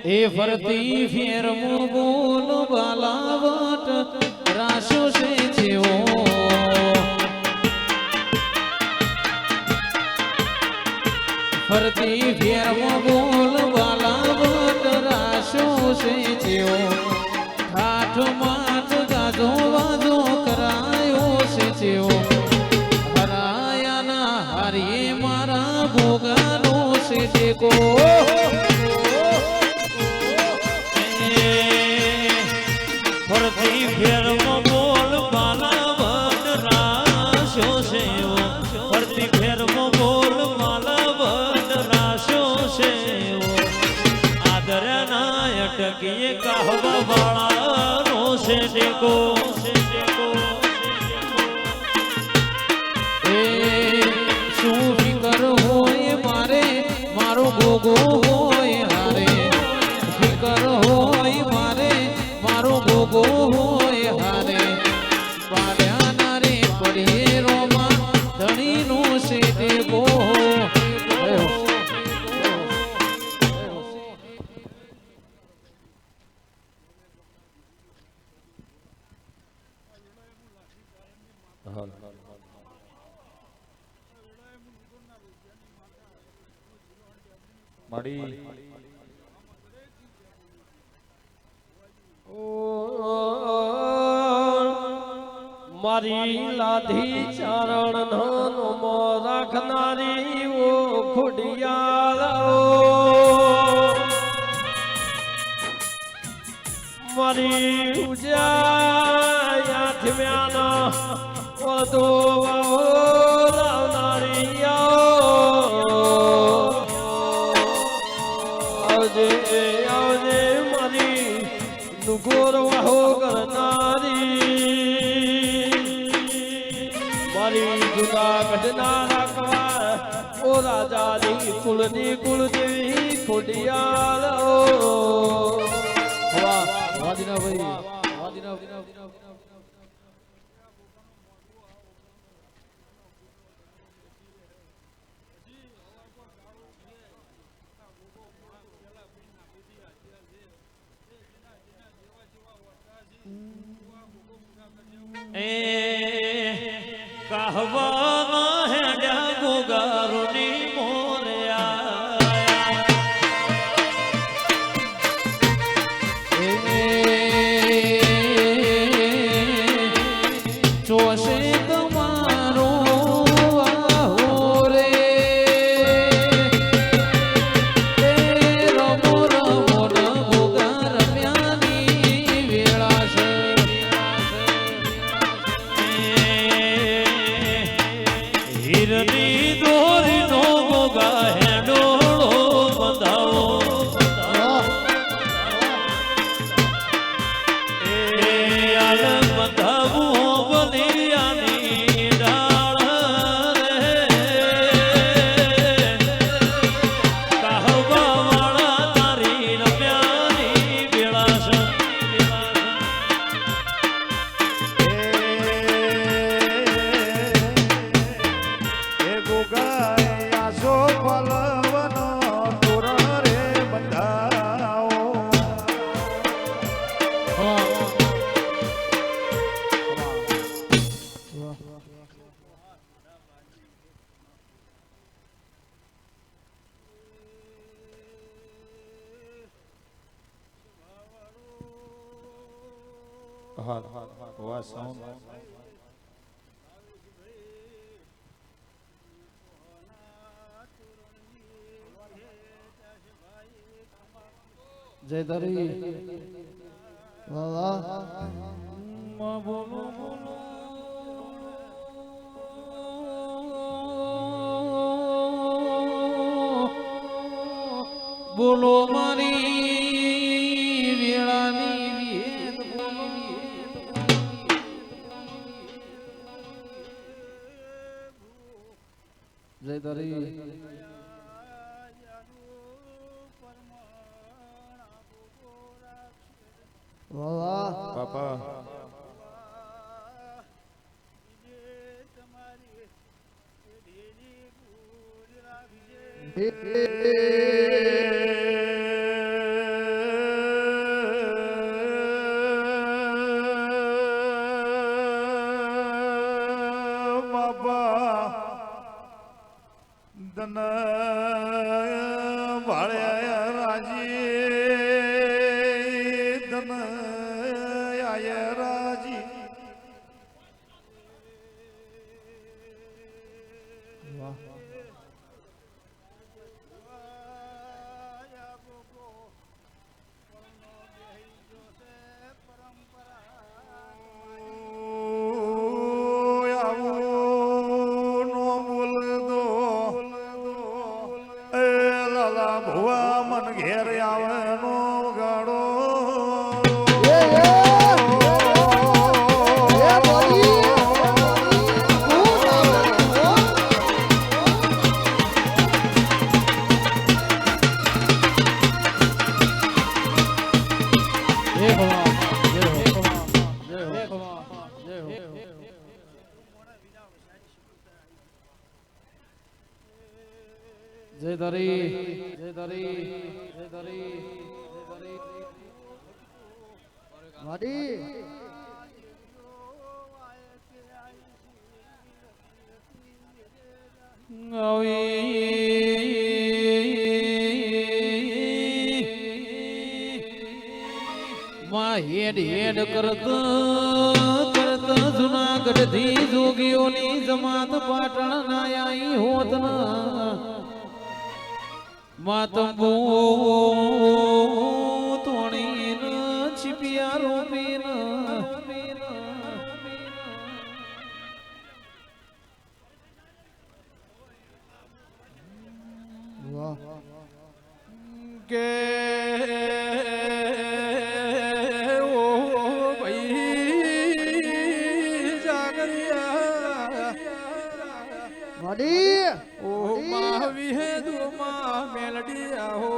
એ ફરતી ફેર બોલ બાલાવટ રાશો છે જેવો ફરતી ફેર બોલ બાલાવટ રાશો છે જેવો ઠાઠ માઠ ગાજો વાજો કરાયો છે જેવો હરાયાના હારીએ મારા ભોગાનો છે ટેકો ફરતી ફેરમાં બોલ માલાવટ રાશો સેવો ફરતી ફેરમાં બોલ માલાવટ રાશો સેવો આદરના અટકીએ કહવા વાળાનો છે ટેકો એ શું ફિકર હોય મારે મારો ગોગો હોય હારે ફિકર હોય મારે મારો ગોગો હોય હારે પાડ્યાના રે પડીએ રોમાં ધણીનો છે ટેકો મારી લાધી ચારણ નો રાખનારી ઓ ખુડિયાળો મારી ઉજાયા થમ્યાના વધુ લાવનારી આવજે આવજે મારી નુગોર વાહો કરનારી મારી જુદા કઢના રાખવા ઓ રાજાની કુળની કુળદેવી ખોડિયાળો વાહ વાદીના ભાઈ વાદીના એ કહવા હેડ્યા ગોગારોની મોરયા જોશે તમારો આહો રે રમો રમો ન ભોગા રમ્યાની વેળા છે જય ધરી વાહ બોલો બોલો બોલો મારી વેળાની વેદ બોલો જય ધરી વાહ બાપા ધન ભાળ્યા રાજી ધન આય રાજી ભુવા મન ઘેર આવવાનો ગાડો જય ધરી જય ધરી જય ધરી વાડી માં હેડ હેડ કરત જુનાગઢ થી જોગીઓની જમાત પાટણ ના આઈ હોત માતંબુ તોણીન છીપિયા રોપીન વાહ કે ઓ ભાઈ જાગરિયા વાડી ઓ મા વિહેદુ મા મેલડી આહો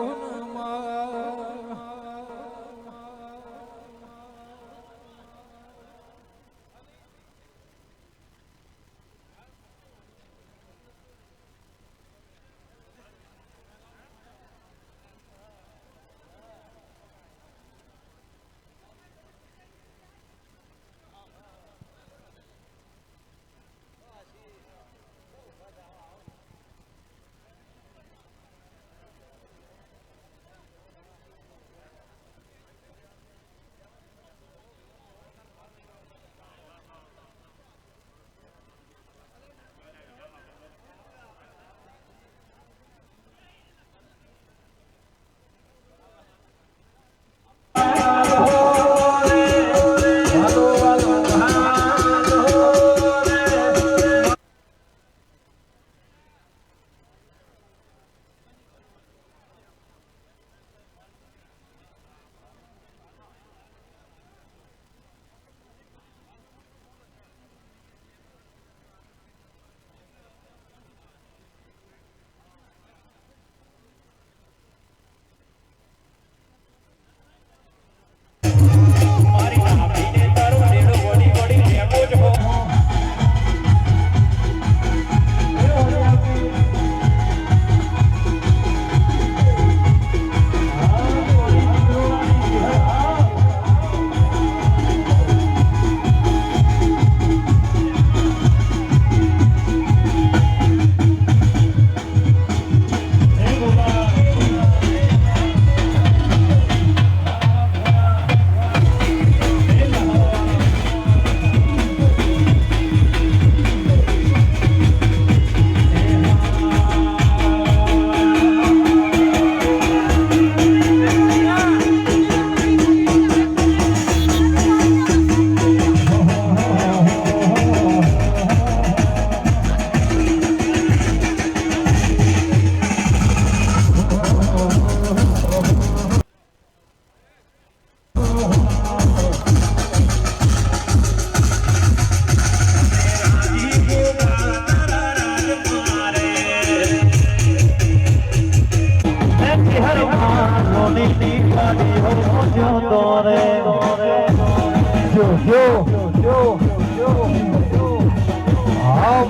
હા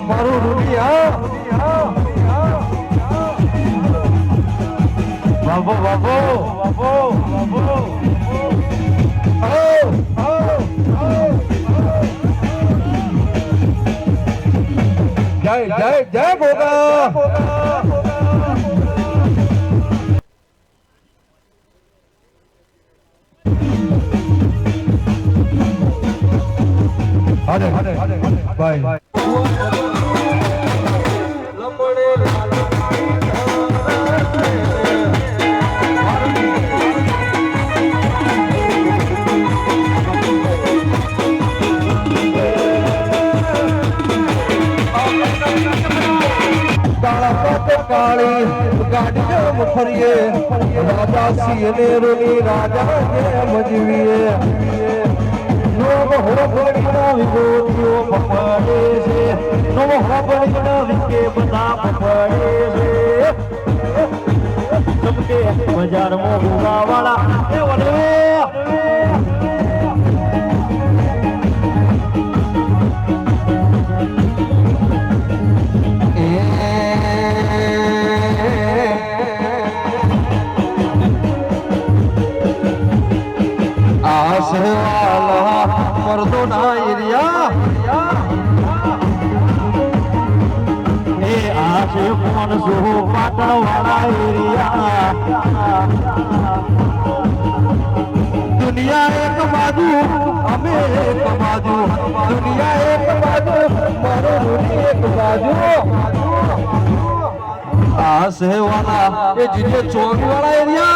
મારું રૂડી હા બાબો બાબો બાબો બાબો જય જય જય ભોગા અરે બાય કાળી ગાડી ફરીએ રાજા સિંહને રોની રાજા મજવીએ નોમ હોબળીના વિગોતીઓ પકડે છે નોમ હોબળીના વિકે બધા પકડે છે તમકે બજારમાં ભૂગાવાળા એ વડે मर्दों ना एरिया ए आशे कौन सो पाटण वाला एरिया दुनिया एक बाजू हमें एक बाजू दुनिया एक बाजू मारो एक बाजू आशे वाला ये जिन्हें चौक वाला एरिया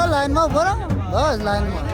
લાઈનમાં ઉભો રહો બસ લાઈનમાં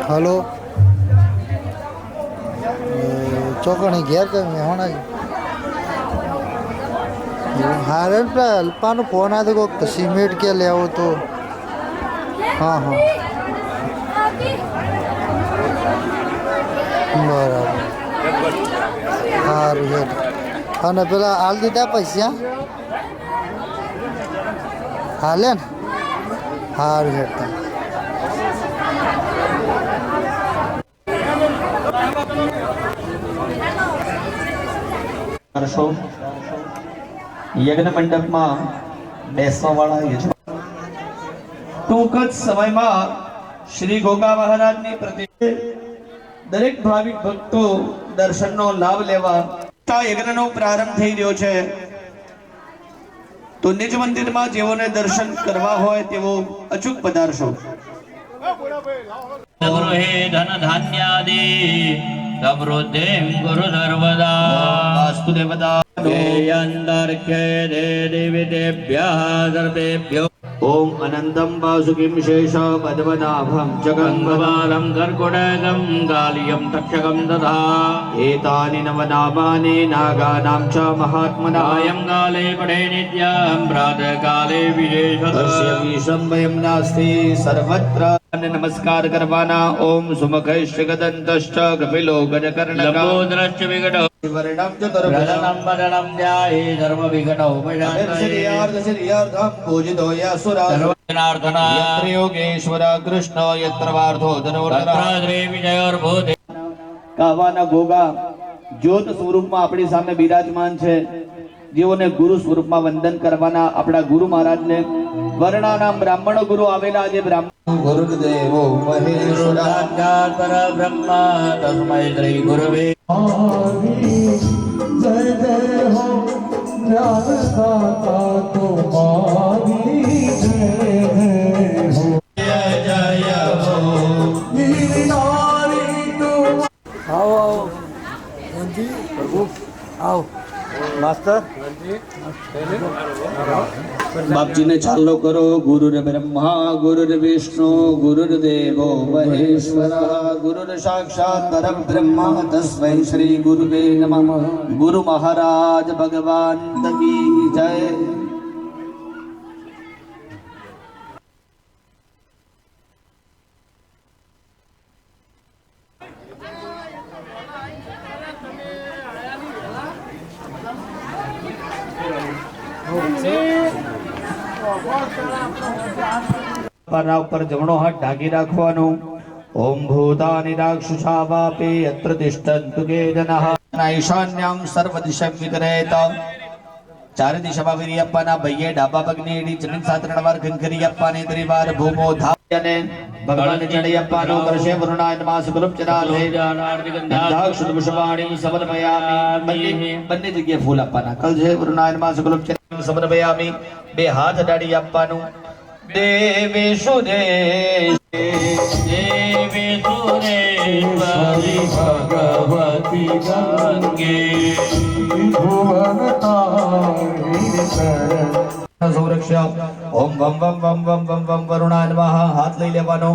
हेलो चौकणी घेर के होना हारे अल्पा फोन आते को सीमेंट के ले आओ तो हाँ हाँ बराबर सारू અને પેલા હાલ દીધા પૈસા હાલે ને સારું હેઠતા યજ્ઞ મંડપમાં બેસવાવાળા યજમાન ટૂંક જ સમયમાં શ્રી ગોગા મહારાજની પ્રતિષ્ઠા દરેક ભાવિક ભક્તો દર્શનનો લાભ લેવા યજ્ઞનો પ્રારંભ થઈ રહ્યો છે તો નિજ મંદિરમાં જેઓને દર્શન કરવા હોય તેઓ અચૂક પધારશો ગૃહે ધન ધાન્યાદિ સમૃદ્ધિ ગુરુ સર્વદા વાસ્તુદેવતા અંતર કે દેવી દેવ્યા સર્વેભ્યો ઓમ અનંતમ વાસુકિમ શેષ પદ્મનાભમ જગન્મબાલમ કર્કુટકમ ગાલિયમ તક્ષકમ તથા એતાનિ નવનામાનિ નાગાનામ ચ મહાત્મનાયમ કાલે પડે નિત્યમ પ્રાતઃ કાલે વિશેષતઃ તસ્ય વિષમયમ નાસ્તિ સર્વત્ર નમસ્કાર કરવાના ઓમ સુમખૈશ્ચ ગદંતશ્ચ કપિલો ગજકર્ણક લંબોદરશ્ચ વિકટો વર્ણમ ચતુર્ભુજમ પ્રજનમ બદનમ ધ્યાયે ધર્મ વિકટો શ્રીયાર્ધમ પૂજિતો યસુરા સર્વજનાર્દના યત્ર યોગેશ્વર કૃષ્ણ યત્ર વાર્ધો ધનોર્ધર તત્ર શ્રી વિજયોર્ભૂતે કાવાના ગોગા જ્યોત સ્વરૂપમાં આપણી સામે બિરાજમાન છે જેઓને ગુરુ સ્વરૂપમાં વંદન કરવાના આપણા ગુરુ મહારાજને વર્ણાના બ્રાહ્મણ ગુરુ આવેલા આજે બ્રાહ્મણ ગુરુદેવો મહેશ્વર સાક્ષાત પરબ્રહ્મ તસ્મૈ શ્રી ગુરવે બાપજીને ચાલો કરો ગુરુર બ્રહ્મા ગુરુર વિષ્ણુ ગુરુર દેવો મહેશ્વર ગુરુર સાક્ષાત પરબ્રહ્મા તસ્મૈ શ્રી ગુરુવે નમઃ ગુરુ મહારાજ ભગવાન કી જય પરના ઉપર જમણો હાથ ઢાંકી રાખવાનો ઓમ ભૂતાનિ રાક્ષસા વાપે યત્ર તિષ્ઠન્તુ કે જનઃ ઈશાન્યં સર્વ દિશા વિકરેત ચારે દિશામાં વીરી આપવાના ભૈયે ડાબા પગની એડી જમીન સાતરણ વાર ખંખરી આપવાને ત્રિવાર ભૂમો ધાવ્યને ભગવાન ચડી આપવાનો કરશે વરુણાય નમઃ સુગુરુપ ચરાલે ગંધાક્ષ શુભવાણી સમર્પયામિ બંને જગ્યાએ ફૂલ આપવાના કલ છે વરુણાય નમઃ સુગુરુપ ચરાલે સમર્પયામિ બે હાથ અડાડી આપવાનું દેવેશુ દેવેશ્વરી ભગવતી ગંગે સંરક્ષા ઓમ વમ વમ વમ વમ વમ વમ વરુણાય નમઃ હાથ લઈ લેવાનો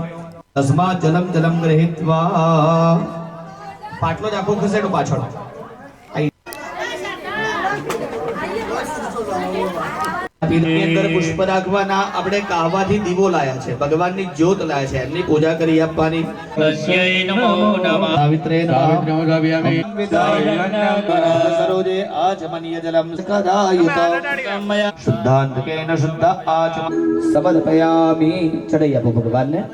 તસ્માત જલમ જલમ ગૃહીત્વા પાટલો જ આખો ખસેડો પાછળ અંદર પુષ્પ રાખવાના આપણે કાહવાથી દીવો લાયા છે ભગવાનની જ્યોત લાયા છે એમની પૂજા કરી આપવાની તસ્યૈ નમો નમઃ સાવિત્રે સરોજે આચમનીય જલમ સકદાયુત શુદ્ધાંતકેન શુદ્ધ આચમ સમર્પયામિ ચડાઈ આપો ભગવાનને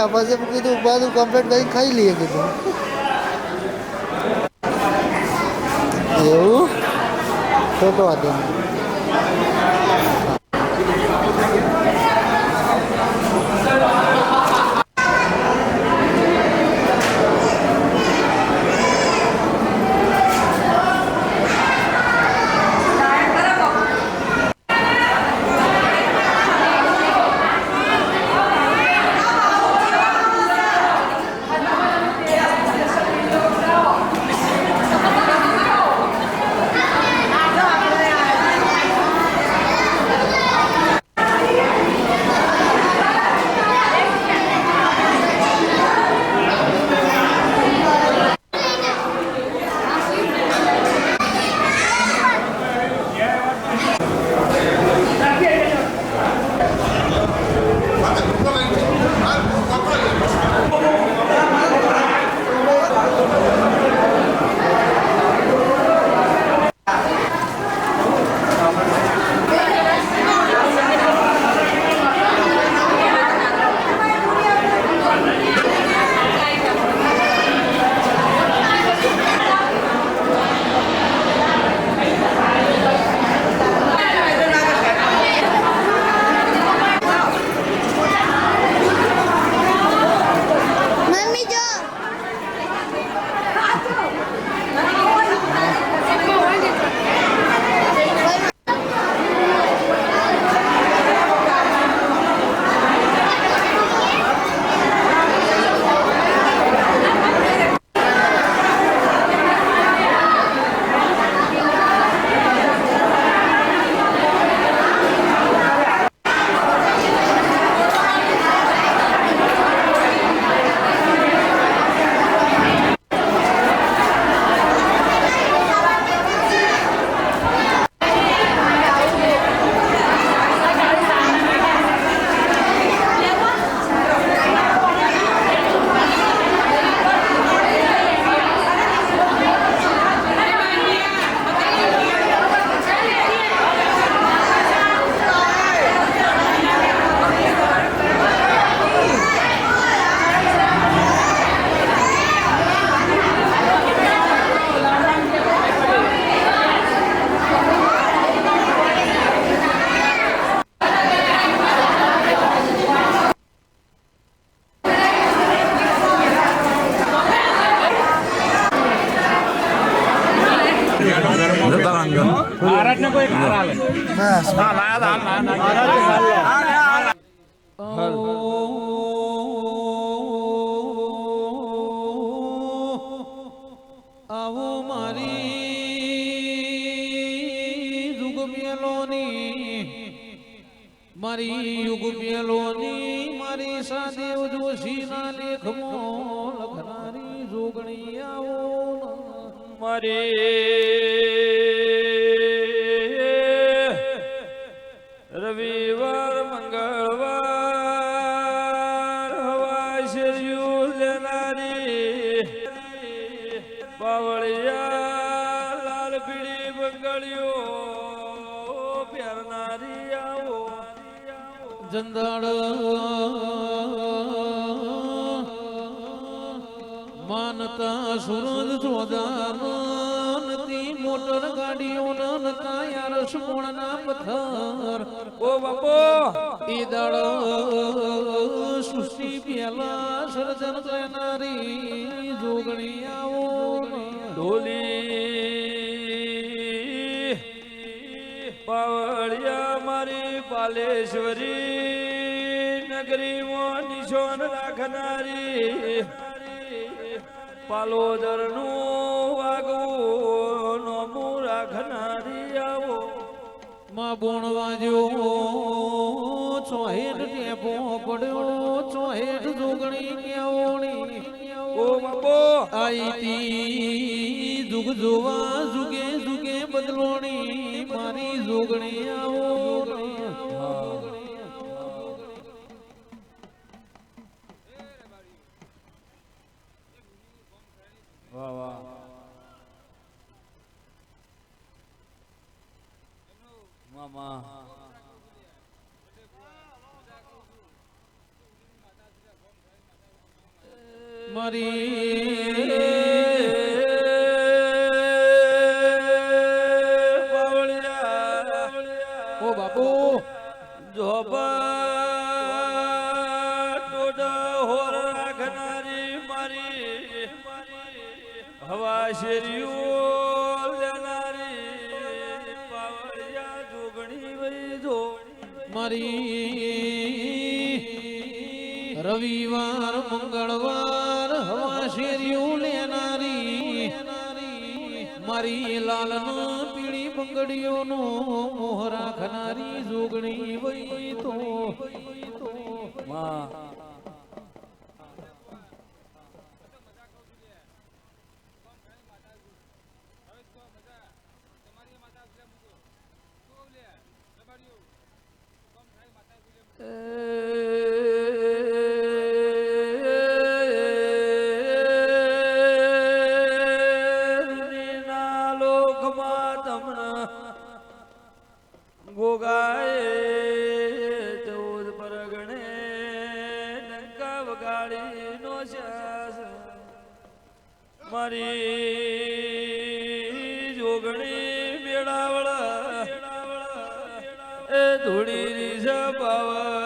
પછી કીધું બધું કમ્પ્લીટ કરીને ખાઈ લઈએ કીધું એવું ખોટો હતો આવો મારી યુગ મેલોની મારી સાદેવ જોશીના લેખમાં લખનારી જોગણી આવો રવિવાર મંગળવાર હવા શેરિયું લેનારી બાવળિયા લાલ પીળી બંગડીઓ પહેરનારી આવો જંદાળ માનતા સુરજ ચોદાનતી મોટર ગાડીઓ નતા યાર સુમોણના પથ્થર ઓ બાપો એ દાળ સૃષ્ટિ પેલા સર્જન કરનારી જોગણી આવો ઢોલી પાવળિયા મારી પાલેશ્વરી નગરીમાં નિશાન રાખનારી પાલોદર નું વાગવું નોમું રાખનારી આવો માં બોણ વાજ્યો ચોહેટ ટેપો પડ્યો ચોહેટ જોગણી કેવણી ઓ બાપો આઈતી જુગ જોવા જુગે જુગે બદલોણી મારી જોગણી આવો વાહ વાહ મામા ઓ બાપુ હવા શેરિયું લેનારી પાવળિયા જોગણી વઈ જો મારી રવિવાર મંગળવાર હવા શેરિયું લેનારી મારી લાલન પીળી બંગડીઓનો મોહ રાખનારી જોગણી વઈ તો માં લોકમાં તમને ગોગાએ 14 પરગણે લંકા વગાડી નો શાસ મારી જોગણી બેડાવળ એ ધૂળી રીઝ પાવડિયા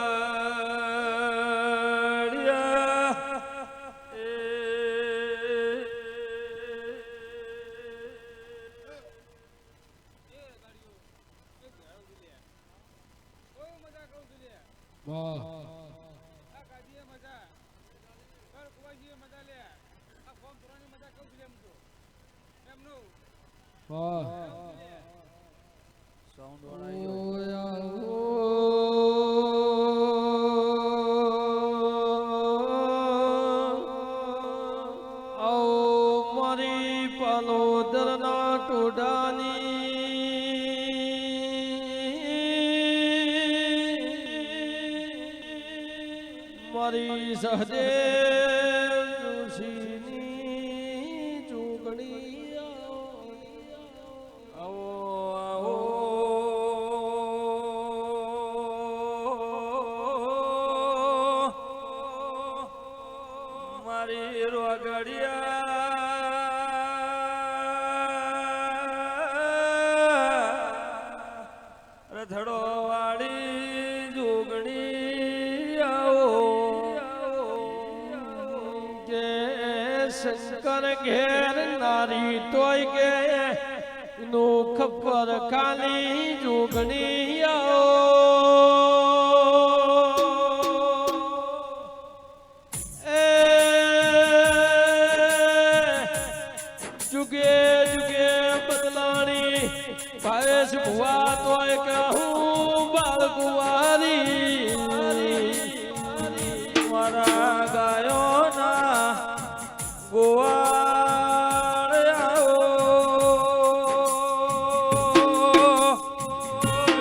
વાહ વાહ સાઉન્ડ મારી પાલોદરના ટોડાની મારી સહદેવ જોશીની જોગણી આવો આવો મારી રોગડિયા રથડો વાળી જોગણી આવો કે શંકર ઘેર નારી તોય કે નો ખબર કાલી જોગણી જુગે જુગે બદલાણી ભાવેશ ભુવા તોય કહું બાળકુવારી મારા ગાયો ના ગોવાળ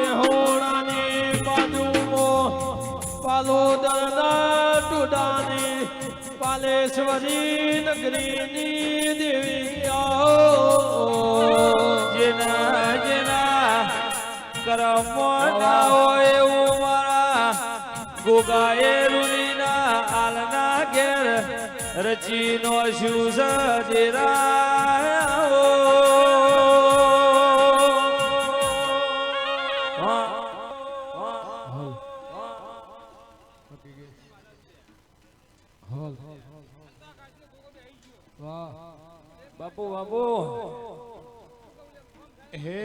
બેહોણાની બાજુમાં પાલોદરના ટુડાની પાલેશ્વરી નગરીની દેવી જેના જેના કરમો ના હોય એવું મારા ગોગાએ રૂનીના આલના ઘેર રચીનો શું સજેરા બાપુ બાપુ હે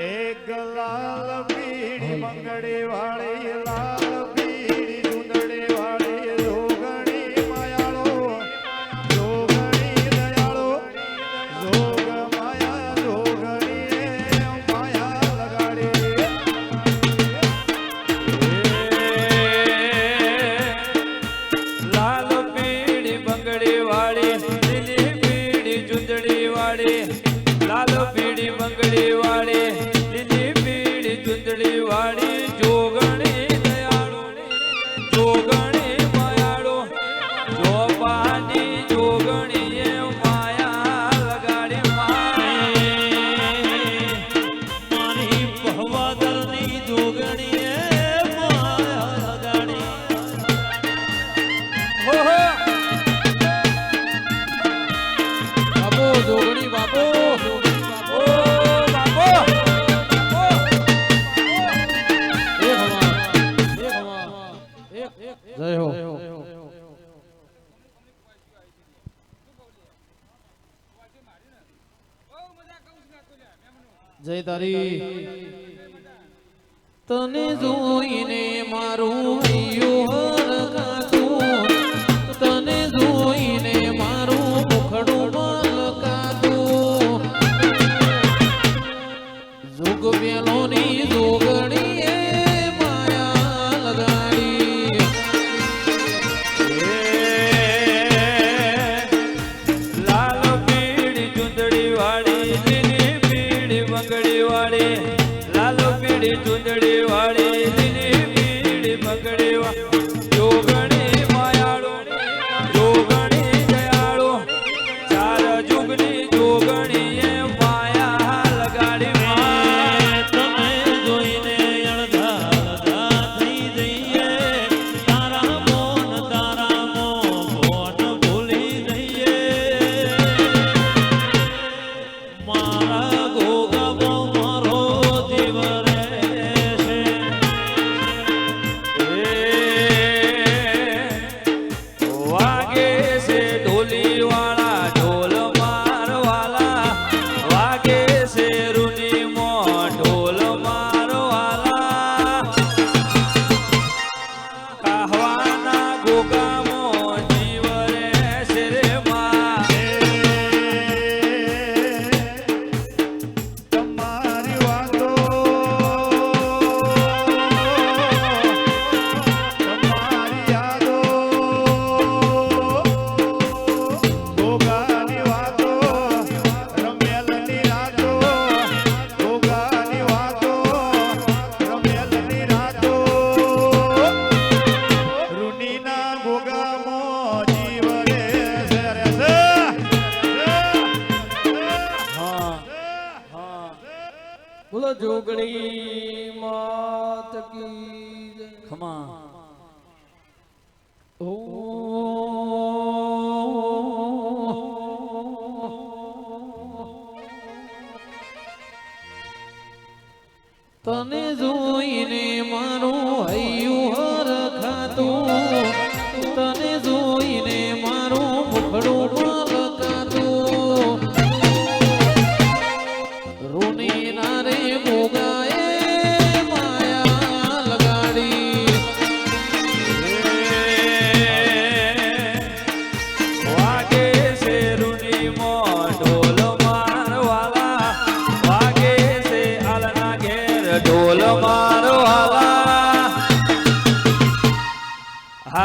એક લાલ પીળી મંગળી વાળી લાલ પીળી ચુંદડી વાળી જોગણી માયાળો જોગણી દયાળો જોગ માયા જોગણી માયા લગાડી લાલ પીળી બંગડી વાળી લીલી પીળી ચુંદડી વાળી લાલ પીળી બંગડી વાળી લીલી પીળી ચુંદડી વાળી જોગણી દયાળો જોગણી માયાળો જોપાની જોગણી એ માયા લગાડી મારી ભવાદરની જોગણી એ માયા લગાડી બાપુ જોગણી બાપુ ઓ બાપો જય હો જય તારી તને જોઈને મારું હૈયું હરખાતું તને જોઈને મારું મુખડું મલકાતું જોગ બેલોની જોગણીએ માયા લગાડી લાલ પીળી ચુંદડી વાળી લીલી પીળી બંગડી વાળી લાલ પીળી ચુંદડી વાળી લીલી પીળી બંગડી વાળી જોગણી માયાળો જોગણી દયાળો ચાર જુગની જોગણી એ માયા લગાડી તમે જોઈને અણધા થઈ જઈએ તારા મોન ભૂલી જઈએ મારા ગોગા મારો જીવ રહેશે વાગે છે ઢોલી વાળા ઢોલ મારવાલા વાગે છે રૂની મો ઢોલ મારવાલા કાહવાના ગોગામો જીવ રહેશે રે માં તમારી વાતો તમારી યાદો ગોગાની વાતો રમેલની રાતો ગોગાની વાતો રમેલની રાતો રૂનીના ગોગામો જીવ રહેશે બોલો જોગણી માત કી જય. ખમા ઓ તને જોઈને મારું હૈયું હરખાતું તને જોઈને મારું મુખડું મલકાતું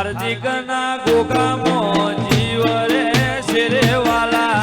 હાર્દિક ના ગોગામો જીવ રે શેરે વાલા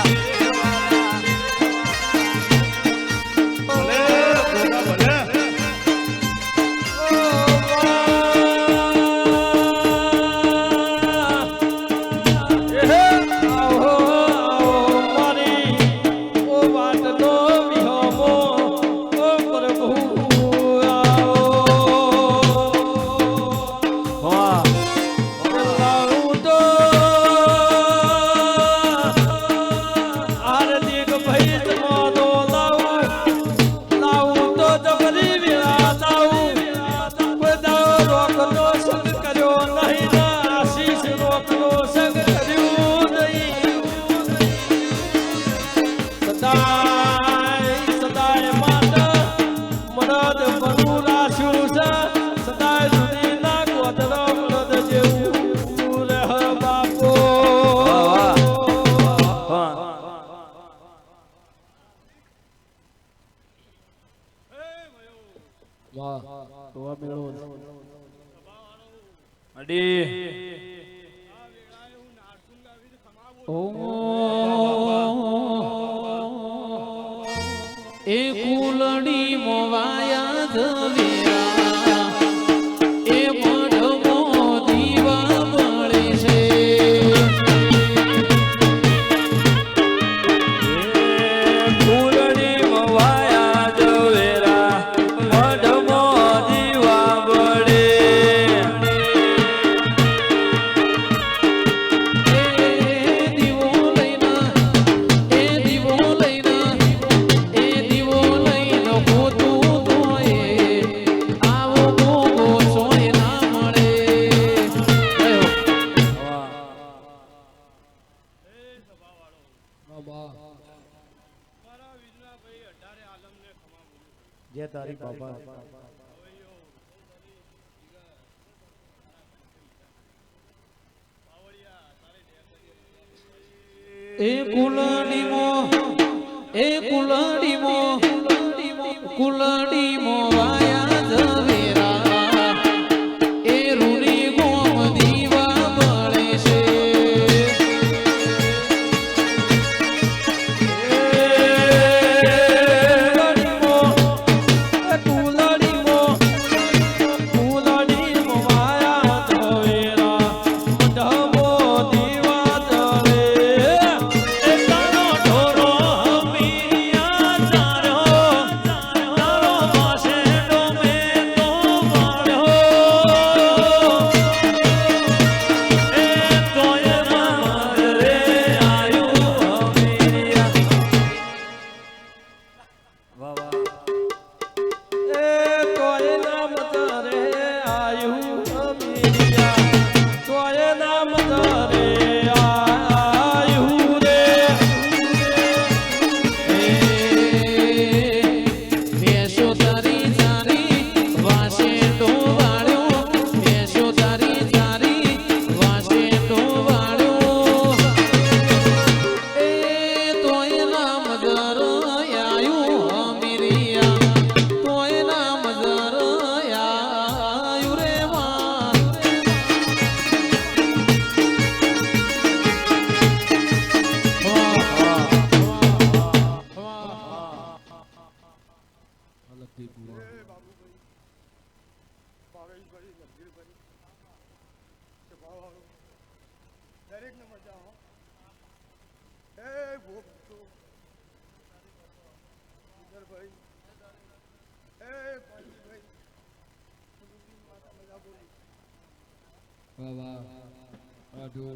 એ કુલડી મોવાયા ધવેરા એ મઢમો દીવા મળે છે ફૂલડી મવાયા જવેરા મઢમો દીવા બળે જય તારી બાબા એ કુલડીમો કુલડીમો વાયા ઝવેરા એ રૂડી ગોમ દીવા બળે છે દરેક ને મજા હો એ ભોગતો ભાઈ એ ભાઈ માતા મજા બોલી વાહ વાહ આઢો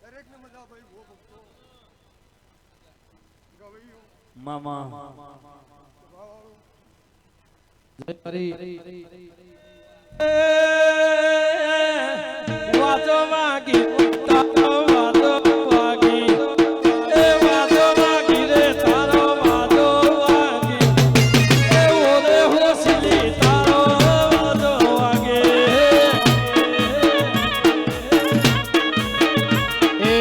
દરેક ને મજા ભાઈ ભોગતો ગવૈયો મામા વાતો વાગી તારો વાતો વાગી એ વાતો વાગી રે તારો વાતો વાગી એ ઓરે હોસલી તારો વાતો વાગે એ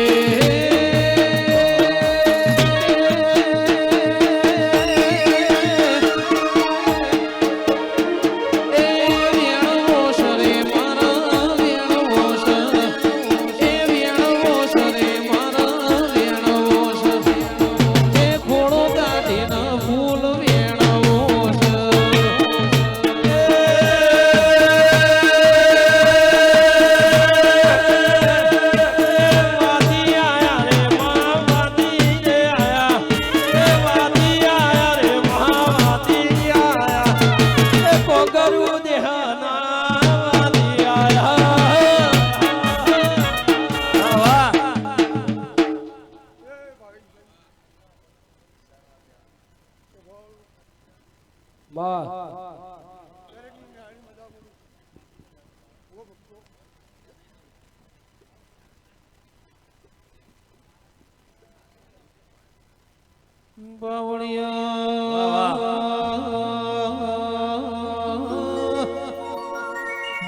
બસ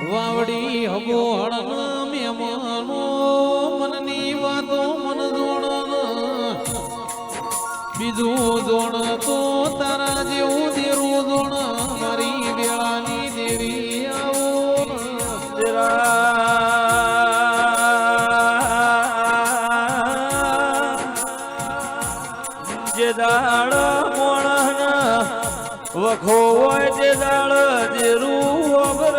વાવડી હગો હળન મેમાનો મનની વાતો મન જોણ બીજું જોણ તો તારા જેવું દેરું જોણ મારી બેળાની દેવી આવો જે દાળ મોણ વખો હોય તે દાળ જેરું અબર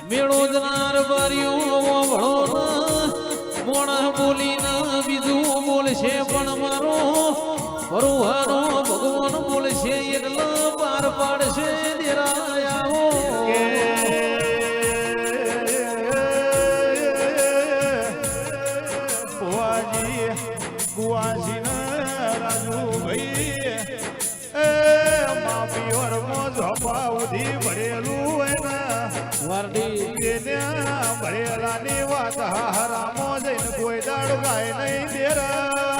મેળો જનાર બારીઓ વળો મોણ બોલીને બીજું બોલશે પણ મારો ભરુહાનો ભગવાન બોલશે એટલે પાર પાડશે દેરાયાઓ ભરેલાની વાત હારામો જઈને કોઈ દાડ ગાય નહીં દેરા